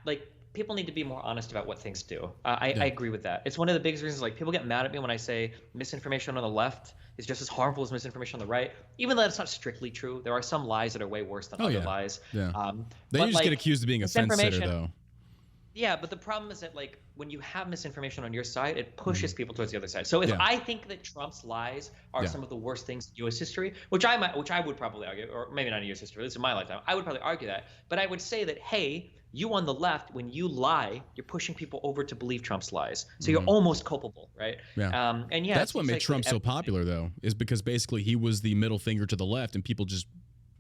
Speaker 2: like, people need to be more honest about what things do. I agree with that. It's one of the biggest reasons, like, people get mad at me when I say misinformation on the left is just as harmful as misinformation on the right. Even though that's not strictly true, there are some lies that are way worse than other lies.
Speaker 1: Yeah. They just get accused of being a fence sitter, though.
Speaker 2: Yeah, but the problem is that, like, when you have misinformation on your side, it pushes people towards the other side. So if I think that Trump's lies are some of the worst things in U.S. history, which I would probably argue, or maybe not in U.S. history, this is my lifetime, I would probably argue that. But I would say that, hey, you on the left, when you lie, you're pushing people over to believe Trump's lies. So you're almost culpable, right?
Speaker 1: Yeah. That's what made Trump so popular, though, is because basically he was the middle finger to the left, and people just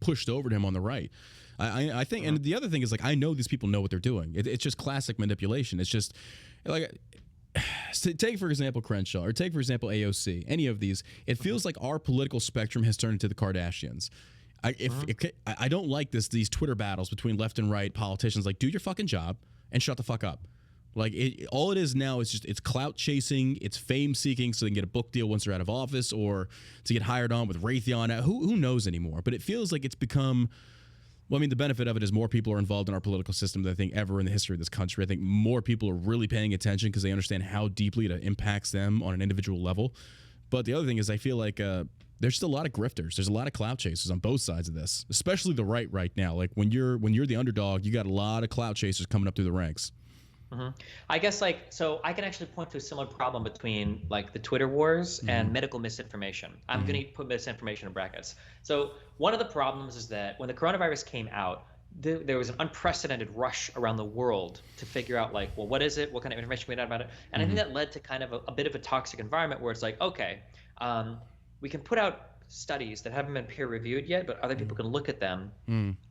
Speaker 1: pushed over to him on the right. I think, and the other thing is, like, I know these people know what they're doing. It's just classic manipulation. It's just like, take for example Crenshaw, or take for example AOC. Any of these, it feels like our political spectrum has turned into the Kardashians. I don't like these Twitter battles between left and right politicians. Like, do your fucking job and shut the fuck up. Like, all it is now is it's clout chasing, it's fame seeking, so they can get a book deal once they're out of office, or to get hired on with Raytheon. Who knows anymore? But it feels like it's become. Well, I mean, the benefit of it is more people are involved in our political system than I think ever in the history of this country. I think more people are really paying attention because they understand how deeply it impacts them on an individual level. But the other thing is, I feel like there's still a lot of grifters. There's a lot of clout chasers on both sides of this, especially the right now. Like, when you're the underdog, you got a lot of clout chasers coming up through the ranks.
Speaker 2: I guess, like, so I can actually point to a similar problem between, like, the Twitter wars and medical misinformation. I'm going to put misinformation in brackets. So one of the problems is that when the coronavirus came out, there was an unprecedented rush around the world to figure out like, well, what is it? What kind of information we have about it? And I think that led to kind of a bit of a toxic environment where it's like, okay, we can put out studies that haven't been peer reviewed yet, but other people can look at them.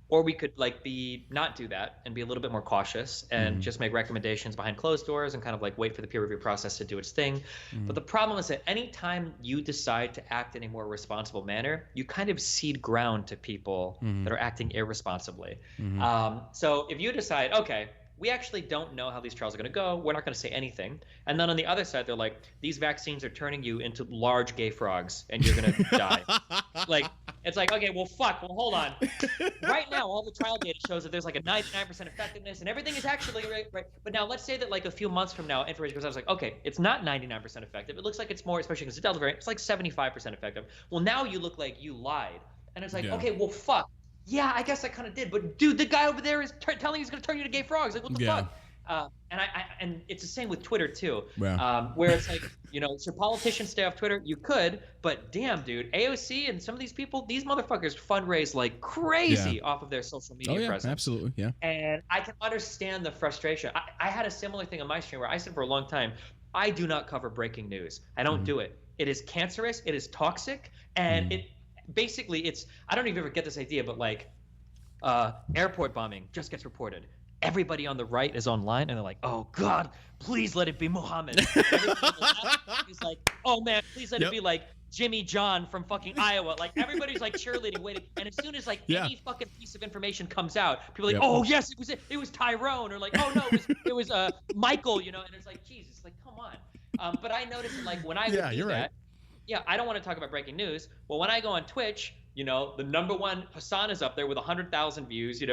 Speaker 2: Or we could like not do that and be a little bit more cautious and just make recommendations behind closed doors and kind of like wait for the peer review process to do its thing. But the problem is that anytime you decide to act in a more responsible manner, you kind of cede ground to people that are acting irresponsibly. So if you decide, okay, we actually don't know how these trials are going to go, we're not going to say anything. And then on the other side, they're like, these vaccines are turning you into large gay frogs and you're going to die. Like, it's like, okay, well, fuck, well, hold on. Right now, all the trial data shows that there's like a 99% effectiveness and everything is actually right. But now let's say that like a few months from now, information goes out, I was like, okay, it's not 99% effective. It looks like it's more, especially because it's a Delta variant, it's like 75% effective. Well, now you look like you lied. And it's like, okay, well, fuck. Yeah, I guess I kind of did, but dude, the guy over there is telling you he's gonna turn you to gay frogs. Like, what the fuck? And it's the same with Twitter too, where it's like, should politicians stay off Twitter? You could, but damn, dude, AOC and some of these people, these motherfuckers fundraise like crazy off of their social media presence.
Speaker 1: Absolutely, yeah.
Speaker 2: And I can understand the frustration. I had a similar thing on my stream where I said for a long time, I do not cover breaking news. I don't do it. It is cancerous. It is toxic, and basically it's, I don't even ever get this idea, but like airport bombing just gets reported. Everybody on the right is online and they're like, oh God, please let it be Muhammad. Everybody on the left is like, oh man, please let it be like Jimmy John from fucking Iowa. Like everybody's like cheerleading, waiting. And as soon as like any fucking piece of information comes out, people are like, oh yes, it was Tyrone, or like, oh no, it was Michael, and it's like, Jesus, like come on. But I noticed that, like when I would do that, I don't want to talk about breaking news. Well, when I go on Twitch, the number one, Hasan is up there with 100,000 views.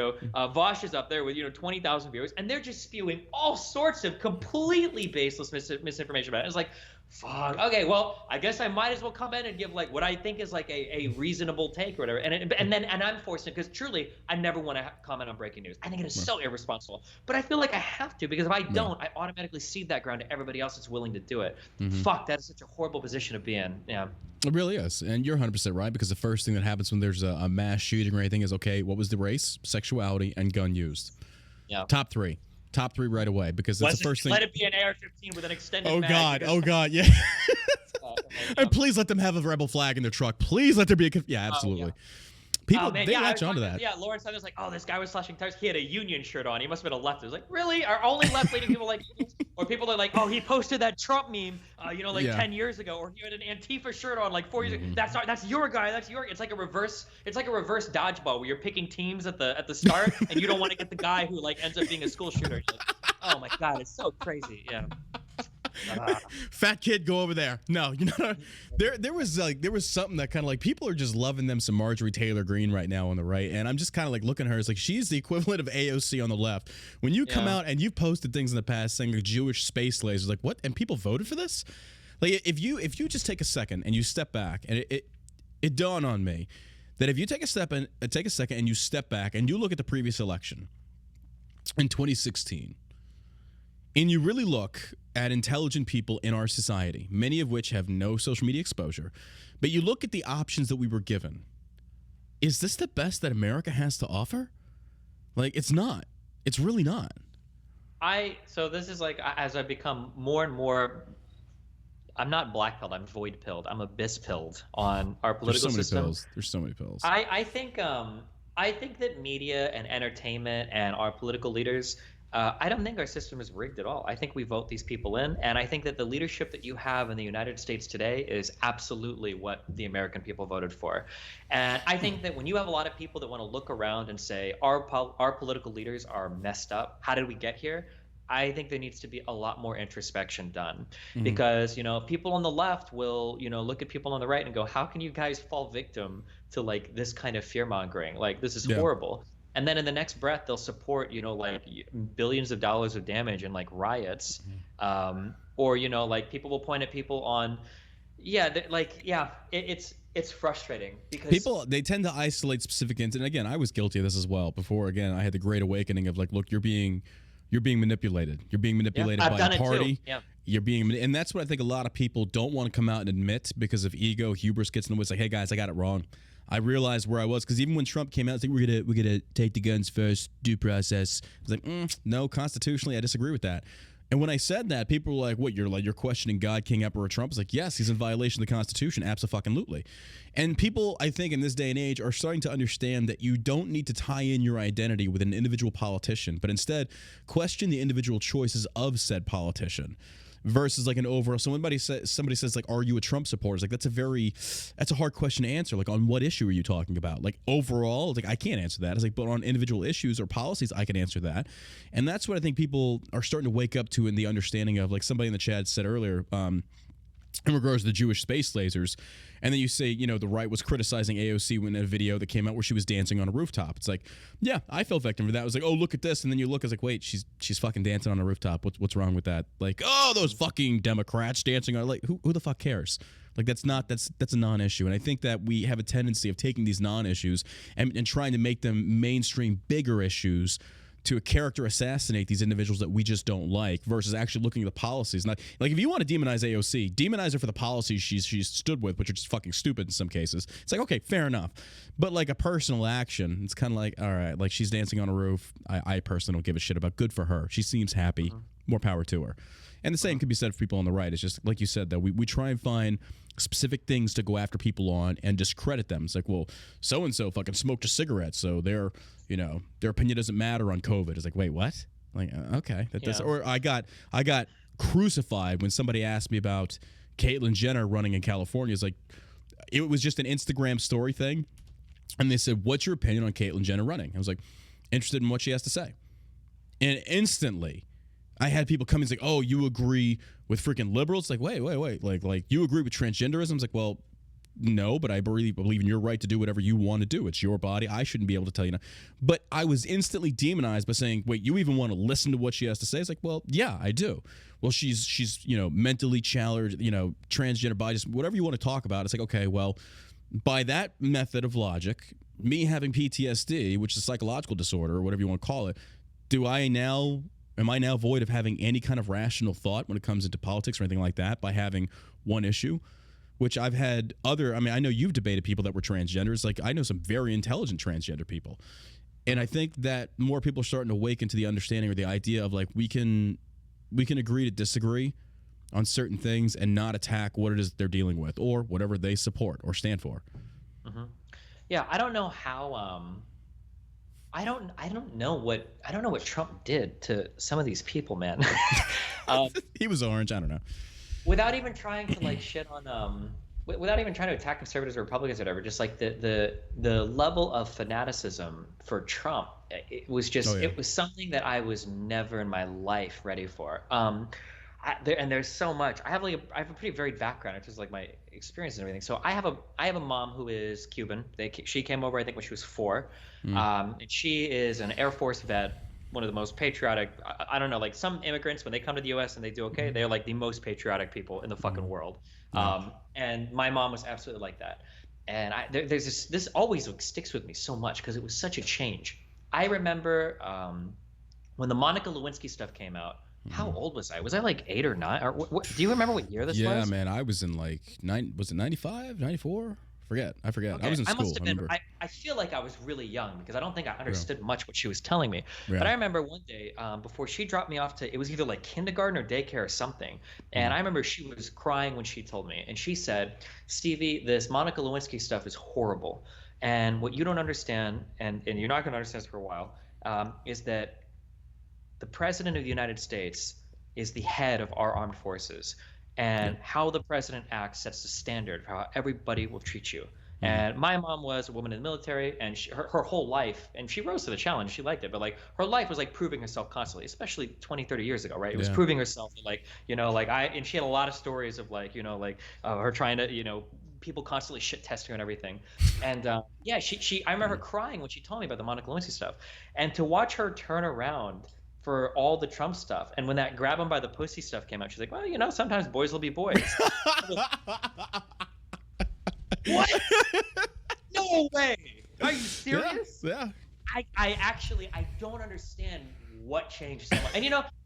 Speaker 2: Vosh is up there with 20,000 viewers, and they're just spewing all sorts of completely baseless misinformation about it. It's like, fuck. Okay, well, I guess I might as well come in and give like what I think is like a reasonable take or whatever. And I'm forced to, because truly, I never want to comment on breaking news. I think it is so irresponsible. But I feel like I have to, because if I don't, I automatically cede that ground to everybody else that's willing to do it. Fuck, that is such a horrible position to be in. Yeah.
Speaker 1: It really is. And you're 100% right, because the first thing that happens when there's a mass shooting or anything is, okay, what was the race, sexuality, and gun used? Yeah. Top three right away, because that's the first thing.
Speaker 2: Let it be an AR-15 with an extended
Speaker 1: mag. Oh God, yeah. And please let them have a rebel flag in their truck. Please let there be a. Yeah, absolutely. People, they latch onto that.
Speaker 2: Yeah, Lawrence was like, oh, this guy was slashing tires. He had a Union shirt on. He must have been a leftist. Like, really? Are only left-leaning people like unions? Or people are like, oh, he posted that Trump meme, 10 years ago, or he had an Antifa shirt on like 4 years ago. That's your guy. That's your. It's like a reverse dodgeball where you're picking teams at the start, and you don't want to get the guy who like ends up being a school shooter. You're like, oh my God, it's so crazy. Yeah.
Speaker 1: Fat kid, go over there. No, there was something that kind of like, people are just loving them some Marjorie Taylor Greene right now on the right, and I'm just kind of like looking at her as like, she's the equivalent of AOC on the left. When you come out and you've posted things in the past saying like Jewish space lasers, like what, and people voted for this? Like if you just take a second and you step back, and it dawned on me that if you take a second and you step back and you look at the previous election in 2016, and you really look at intelligent people in our society, many of which have no social media exposure, but you look at the options that we were given, is this the best that America has to offer? Like, it's not. It's really not.
Speaker 2: So this is like, as I become more and more, I'm not black-pilled, I'm void-pilled. I'm abyss-pilled on our political system.
Speaker 1: There's so many pills.
Speaker 2: I think that media and entertainment and our political leaders, I don't think our system is rigged at all. I think we vote these people in, and I think that the leadership that you have in the United States today is absolutely what the American people voted for. And I think that when you have a lot of people that want to look around and say, our political leaders are messed up, how did we get here? I think there needs to be a lot more introspection done, because people on the left will look at people on the right and go, how can you guys fall victim to like this kind of fear mongering? Like, this is horrible. And then in the next breath, they'll support, like billions of dollars of damage and like riots. Or, like people will point at people on, it's frustrating because
Speaker 1: people, they tend to isolate specific incidents. And again, I was guilty of this as well before. Again, I had the great awakening of like, look, you're being manipulated. You're being manipulated by a party. You're being, and that's what I think a lot of people don't want to come out and admit because of ego, hubris gets in the way. It's like, hey guys, I got it wrong. I realized where I was, because even when Trump came out, it's like we're gonna take the guns first, due process. I was like, no, constitutionally, I disagree with that. And when I said that, people were like, "What? You're questioning God, King, Emperor Trump?" It's like, yes, he's in violation of the Constitution, abso-fucking-lutely. And people, I think, in this day and age, are starting to understand that you don't need to tie in your identity with an individual politician, but instead question the individual choices of said politician. Versus like an overall. So somebody says like, "Are you a Trump supporter?" It's like that's a hard question to answer. Like, on what issue are you talking about? Like overall, it's like I can't answer that. It's like, but on individual issues or policies, I can answer that. And that's what I think people are starting to wake up to in the understanding of, like somebody in the chat said earlier. In regards to the Jewish space lasers, and then you say, the right was criticizing AOC in a video that came out where she was dancing on a rooftop. It's like, yeah, I fell victim to that. I was like, oh, look at this, and then you look, it's like, wait, she's fucking dancing on a rooftop. What's wrong with that? Like, oh, those fucking Democrats dancing on, like, who the fuck cares? Like, that's a non-issue. And I think that we have a tendency of taking these non-issues and trying to make them mainstream bigger issues to character assassinate these individuals that we just don't like, versus actually looking at the policies. Like if you want to demonize AOC, demonize her for the policies she's stood with, which are just fucking stupid in some cases. It's like, okay, fair enough. But like a personal action, it's kind of like, all right, like she's dancing on a roof. I personally don't give a shit about. Good for her. She seems happy. More power to her. And the same could be said for people on the right. It's just like you said, that we try and find specific things to go after people on and discredit them. It's like, well, so and so fucking smoked a cigarette, so their opinion doesn't matter on COVID. It's like, wait, what? Like, okay, that does. Or I got crucified when somebody asked me about Caitlyn Jenner running in California. It's like, it was just an Instagram story thing, and they said, "What's your opinion on Caitlyn Jenner running?" I was like, interested in what she has to say, and instantly I had people come and say, "Oh, you agree with freaking liberals?" Like, wait. Like you agree with transgenderism? It's like, well, no, but I really believe in your right to do whatever you want to do. It's your body. I shouldn't be able to tell you no. But I was instantly demonized by saying, wait, you even want to listen to what she has to say? It's like, well, yeah, I do. Well, she's mentally challenged, transgender body, just whatever you want to talk about. It's like, okay, well, by that method of logic, me having PTSD, which is a psychological disorder or whatever you want to call it, am I now void of having any kind of rational thought when it comes into politics or anything like that by having one issue? Which I've had I know you've debated people that were transgenders. Like, I know some very intelligent transgender people. And I think that more people are starting to awaken to the understanding or the idea of, like, we can agree to disagree on certain things and not attack what it is they're dealing with or whatever they support or stand for.
Speaker 2: Mm-hmm. Yeah, I don't know how I don't know what Trump did to some of these people, man.
Speaker 1: He was orange. I don't know.
Speaker 2: Without even trying to like shit on without even trying to attack conservatives or Republicans or whatever, just like the level of fanaticism for Trump, it was just it was something that I was never in my life ready for. There's so much. I have a pretty varied background in terms of like my experience and everything. So I have a mom who is Cuban. She came over, I think, when she was 4, and she is an Air Force vet. One of the most patriotic. I don't know, like some immigrants, when they come to the U.S. and they do okay, they're like the most patriotic people in the fucking world. And my mom was absolutely like that. And there's this always sticks with me so much because it was such a change. I remember when the Monica Lewinsky stuff came out. How old was I? Was I like 8 or 9? Or what, do you remember what year this was?
Speaker 1: Yeah, man, I was in like was it 95, 94? I forget. Okay. I was in school.
Speaker 2: I feel like I was really young because I don't think I understood much what she was telling me. Yeah. But I remember one day before she dropped me off it was either like kindergarten or daycare or something. And I remember she was crying when she told me. And she said, "Stevie, this Monica Lewinsky stuff is horrible. And what you don't understand, and you're not going to understand this for a while, is that the president of the United States is the head of our armed forces. And how the president acts sets the standard for how everybody will treat you." And my mom was a woman in the military, and her whole life, and she rose to the challenge. She liked it, but like her life was like proving herself constantly, especially 20, 30 years ago, right? It was proving herself, like, and she had a lot of stories of like, her trying to, people constantly shit test her and everything. And I remember her crying when she told me about the Monica Lewinsky stuff. And to watch her turn around for all the Trump stuff, and when that grab him by the pussy stuff came out, she's like, well, sometimes boys will be boys. What? No way. Are you serious?
Speaker 1: Yeah.
Speaker 2: I don't understand what changed so much. And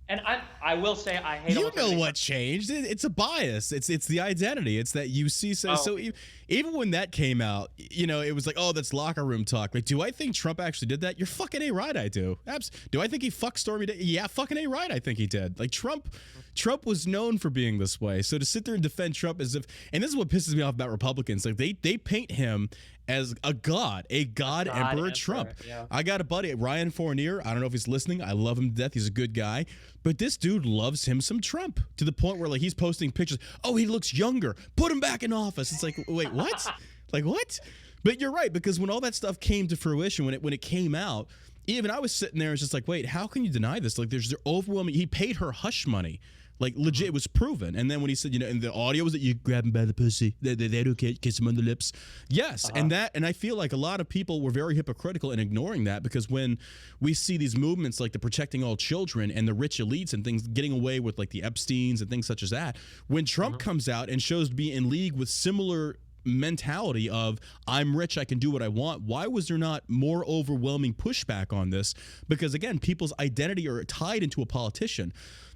Speaker 2: And I will say I hate.
Speaker 1: You know what changed? It's a bias. It's the identity. It's that you see. So even when that came out, you know, it was like, oh, that's locker room talk. Like, do I think Trump actually did that? You're fucking A right. I do. Do I think he fucked Stormy Daniels? Yeah, fucking A right. I think he did. Like Trump was known for being this way. So to sit there and defend Trump as if, and this is what pisses me off about Republicans. Like they paint him as a god emperor Trump. Yeah. I got a buddy, Ryan Fournier. I don't know if he's listening. I love him to death. He's a good guy. But this dude loves him some Trump to the point where like he's posting pictures. Oh, he looks younger. Put him back in office. It's like, wait, what? Like what? But you're right, because when all that stuff came to fruition, when it came out, even I was sitting there and just like, wait, how can you deny this? Like there's overwhelming. He paid her hush money. Like legit, it was proven. And then when he said, you know, and the audio was that you grab him by the pussy, they don't kiss him on the lips. Yes, and I feel like a lot of people were very hypocritical in ignoring that, because when we see these movements like the protecting all children and the rich elites and things getting away with like the Epsteins and things such as that, when Trump comes out and shows to be in league with similar mentality of I'm rich, I can do what I want, why was there not more overwhelming pushback on this? Because again, people's identity are tied into a politician.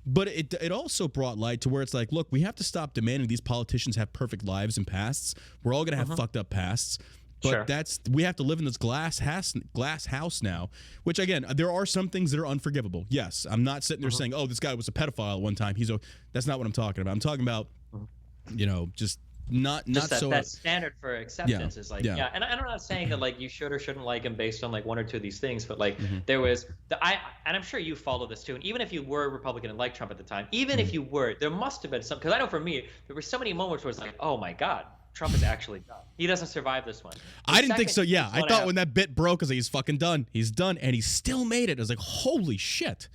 Speaker 1: But it also brought light to where it's like, look, we have to stop demanding these politicians have perfect lives and pasts. We're all going to have fucked up pasts. But we have to live in this glass house now, which again, there are some things that are unforgivable. Yes, I'm not sitting there saying, oh, this guy was a pedophile at one time. That's not what I'm talking about. I'm talking about, you know, just that
Speaker 2: standard for acceptance is like, and I'm not saying that like you should or shouldn't like him based on like one or two of these things, but like there was and I'm sure you follow this too, and even if you were a Republican and liked Trump at the time, even if you were, there must have been some, because I know for me there were so many moments where it's like, oh my god, Trump is actually done. He doesn't survive this one.
Speaker 1: I didn't think so. Yeah, I thought when that bit broke, I was like, he's fucking done. He's done, and he still made it. I was like, holy shit.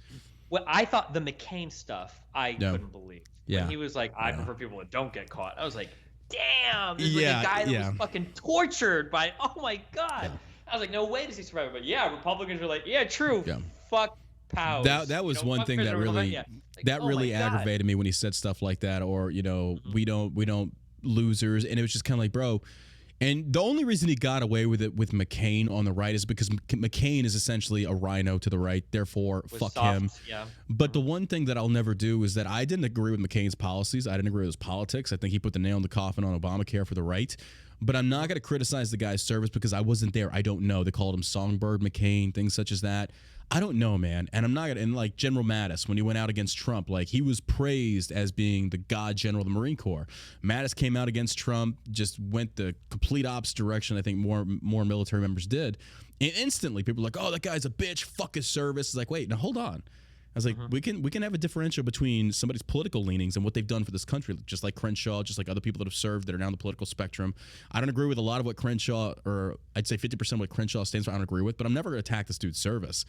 Speaker 2: Well, I thought the McCain stuff I couldn't believe.
Speaker 1: Yeah,
Speaker 2: when he was like, I prefer people that don't get caught. I was like, damn, this is like a guy that was fucking tortured by, oh my god. I was like, no way does he survive. But yeah, Republicans were like, yeah, true. Fuck Pows.
Speaker 1: That was one thing that really really aggravated me when he said stuff like that, or you know, we don't losers, and it was just kind of like, bro. And the only reason he got away with it with McCain on the right is because McCain is essentially a rhino to the right. Therefore, fuck him.
Speaker 2: Yeah.
Speaker 1: But the one thing that I'll never do is that I didn't agree with McCain's policies. I didn't agree with his politics. I think he put the nail in the coffin on Obamacare for the right. But I'm not going to criticize the guy's service because I wasn't there. I don't know. They called him Songbird McCain, things such as that. I don't know, man. And I'm not going to, and like General Mattis, when he went out against Trump, like he was praised as being the God General of the Marine Corps. Mattis came out against Trump, just went the complete opposite direction I think more military members did. And instantly people were like, oh, that guy's a bitch, fuck his service. It's like, wait, now hold on. I was like, we can have a differential between somebody's political leanings and what they've done for this country, just like Crenshaw, just like other people that have served that are now in the political spectrum. I don't agree with a lot of what Crenshaw, or I'd say 50% of what Crenshaw stands for, I don't agree with, but I'm never going to attack this dude's service.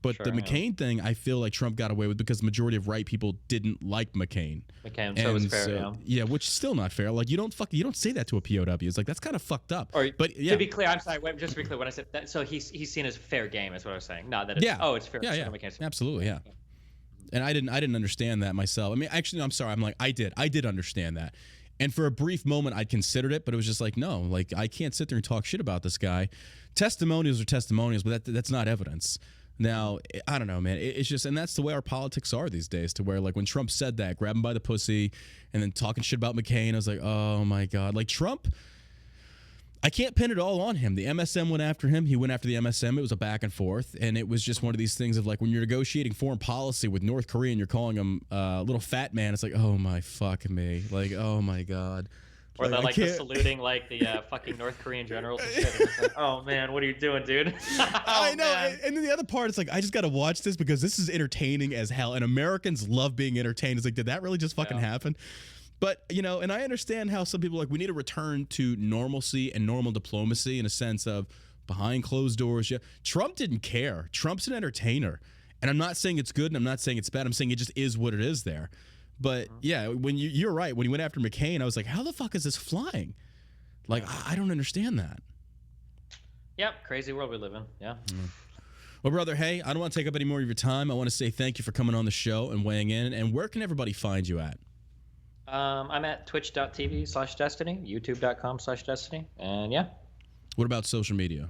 Speaker 1: But the McCain thing, I feel like Trump got away with because the majority of right people didn't like McCain.
Speaker 2: So it was fair,
Speaker 1: yeah, which is still not fair. Like you don't say that to a POW. It's like, that's kind of fucked up. But
Speaker 2: to be clear, I'm sorry, just to be clear, when I said that, so he's seen as fair game is what I was saying. Not that it's, it's fair.
Speaker 1: Yeah, absolutely, yeah. And I didn't understand that myself. I mean, actually, no, I'm sorry. I'm like, I did understand that. And for a brief moment, I considered it, but it was just like, no, like I can't sit there and talk shit about this guy. Testimonials are testimonials, but that's not evidence. Now, I don't know, man. It's just, and that's the way our politics are these days, to where like when Trump said that, grab him by the pussy, and then talking shit about McCain, I was like, oh my God. Like Trump, I can't pin it all on him. The MSM went after him. He went after the MSM. It was a back and forth. And it was just one of these things of like when you're negotiating foreign policy with North Korea and you're calling him a little fat man, it's like, oh my fuck me. Like, oh my God.
Speaker 2: Or like the saluting like the fucking North Korean generals and shit. And it's like, oh man, what are you doing, dude?
Speaker 1: I know. And then the other part, it's like, I just got to watch this because this is entertaining as hell. And Americans love being entertained. It's like, did that really just fucking happen? But, you know, and I understand how some people are like, we need to return to normalcy and normal diplomacy in a sense of behind closed doors. Yeah. Trump didn't care. Trump's an entertainer. And I'm not saying it's good and I'm not saying it's bad. I'm saying it just is what it is there. But yeah, when you're right. When you went after McCain, I was like, how the fuck is this flying? Like, I don't understand that.
Speaker 2: Yep. Crazy world we live in. Yeah.
Speaker 1: Well, brother, hey, I don't want to take up any more of your time. I want to say thank you for coming on the show and weighing in. And where can everybody find you at?
Speaker 2: I'm at twitch.tv/destiny, youtube.com/destiny, and yeah.
Speaker 1: What about social media?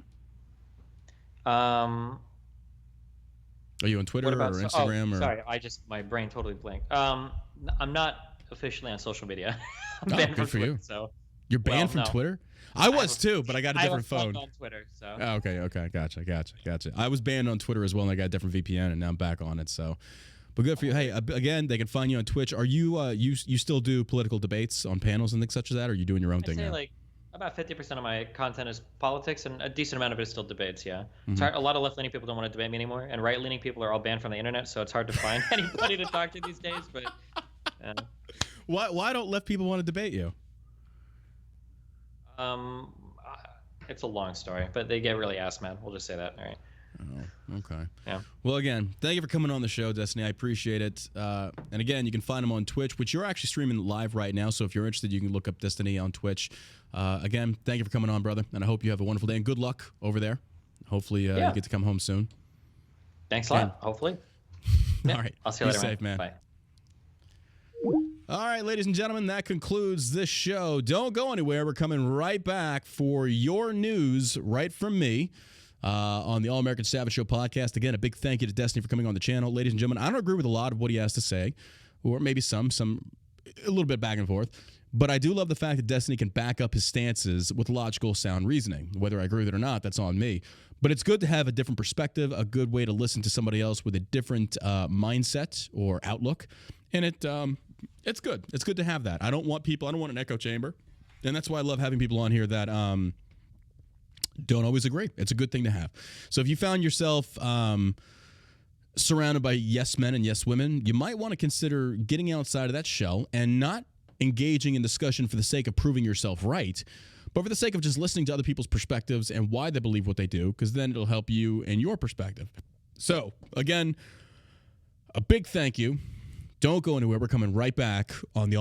Speaker 1: Are you on Twitter
Speaker 2: What about
Speaker 1: or Instagram?
Speaker 2: Sorry, my brain totally blanked. I'm not officially on social media. I'm
Speaker 1: Oh,
Speaker 2: banned
Speaker 1: good
Speaker 2: from
Speaker 1: for
Speaker 2: Twitter,
Speaker 1: you.
Speaker 2: so
Speaker 1: You're banned from
Speaker 2: no.
Speaker 1: Twitter? I was too, but I got a
Speaker 2: I have
Speaker 1: different phone.
Speaker 2: on Twitter, so.
Speaker 1: Oh, okay. Gotcha. I was banned on Twitter as well, and I got a different VPN, and now I'm back on it. So, but good for you. Hey, again, they can find you on Twitch. Are you you still do political debates on panels and things such as that, or are you doing your own thing
Speaker 2: I'd say
Speaker 1: now?
Speaker 2: like about 50% of my content is politics, and a decent amount of it is still debates. Yeah,
Speaker 1: Mm-hmm.
Speaker 2: it's hard. A lot of left-leaning people don't want to debate me anymore, and right-leaning people are all banned from the internet, so it's hard to find anybody to talk to these days. But
Speaker 1: why don't left people want to debate you?
Speaker 2: It's a long story, but they get really ass mad. We'll just say that. All right.
Speaker 1: Oh, okay.
Speaker 2: Yeah.
Speaker 1: Well, again, thank you for coming on the show, Destiny. I appreciate it. And again, you can find him on Twitch, which you're actually streaming live right now. So if you're interested, you can look up Destiny on Twitch. Again, thank you for coming on, brother. And I hope you have a wonderful day and good luck over there. Hopefully, you get to come home soon.
Speaker 2: Thanks a lot. Hopefully.
Speaker 1: All right.
Speaker 2: I'll see you later.
Speaker 1: Be safe, man.
Speaker 2: Bye.
Speaker 1: All right, ladies and gentlemen, that concludes this show. Don't go anywhere. We're coming right back for your news right from me on the All American Savage Show podcast. Again, a big thank you to Destiny for coming on the channel. Ladies and gentlemen, I don't agree with a lot of what he has to say, or maybe some a little bit back and forth. But I do love the fact that Destiny can back up his stances with logical, sound reasoning. Whether I agree with it or not, that's on me. But it's good to have a different perspective, a good way to listen to somebody else with a different mindset or outlook. And it's good. It's good to have that. I don't want an echo chamber. And that's why I love having people on here that don't always agree. It's a good thing to have. So if you found yourself surrounded by yes men and yes women, you might want to consider getting outside of that shell and not engaging in discussion for the sake of proving yourself right, but for the sake of just listening to other people's perspectives and why they believe what they do, because then it'll help you and your perspective. So, again, a big thank you. Don't go anywhere. We're coming right back on the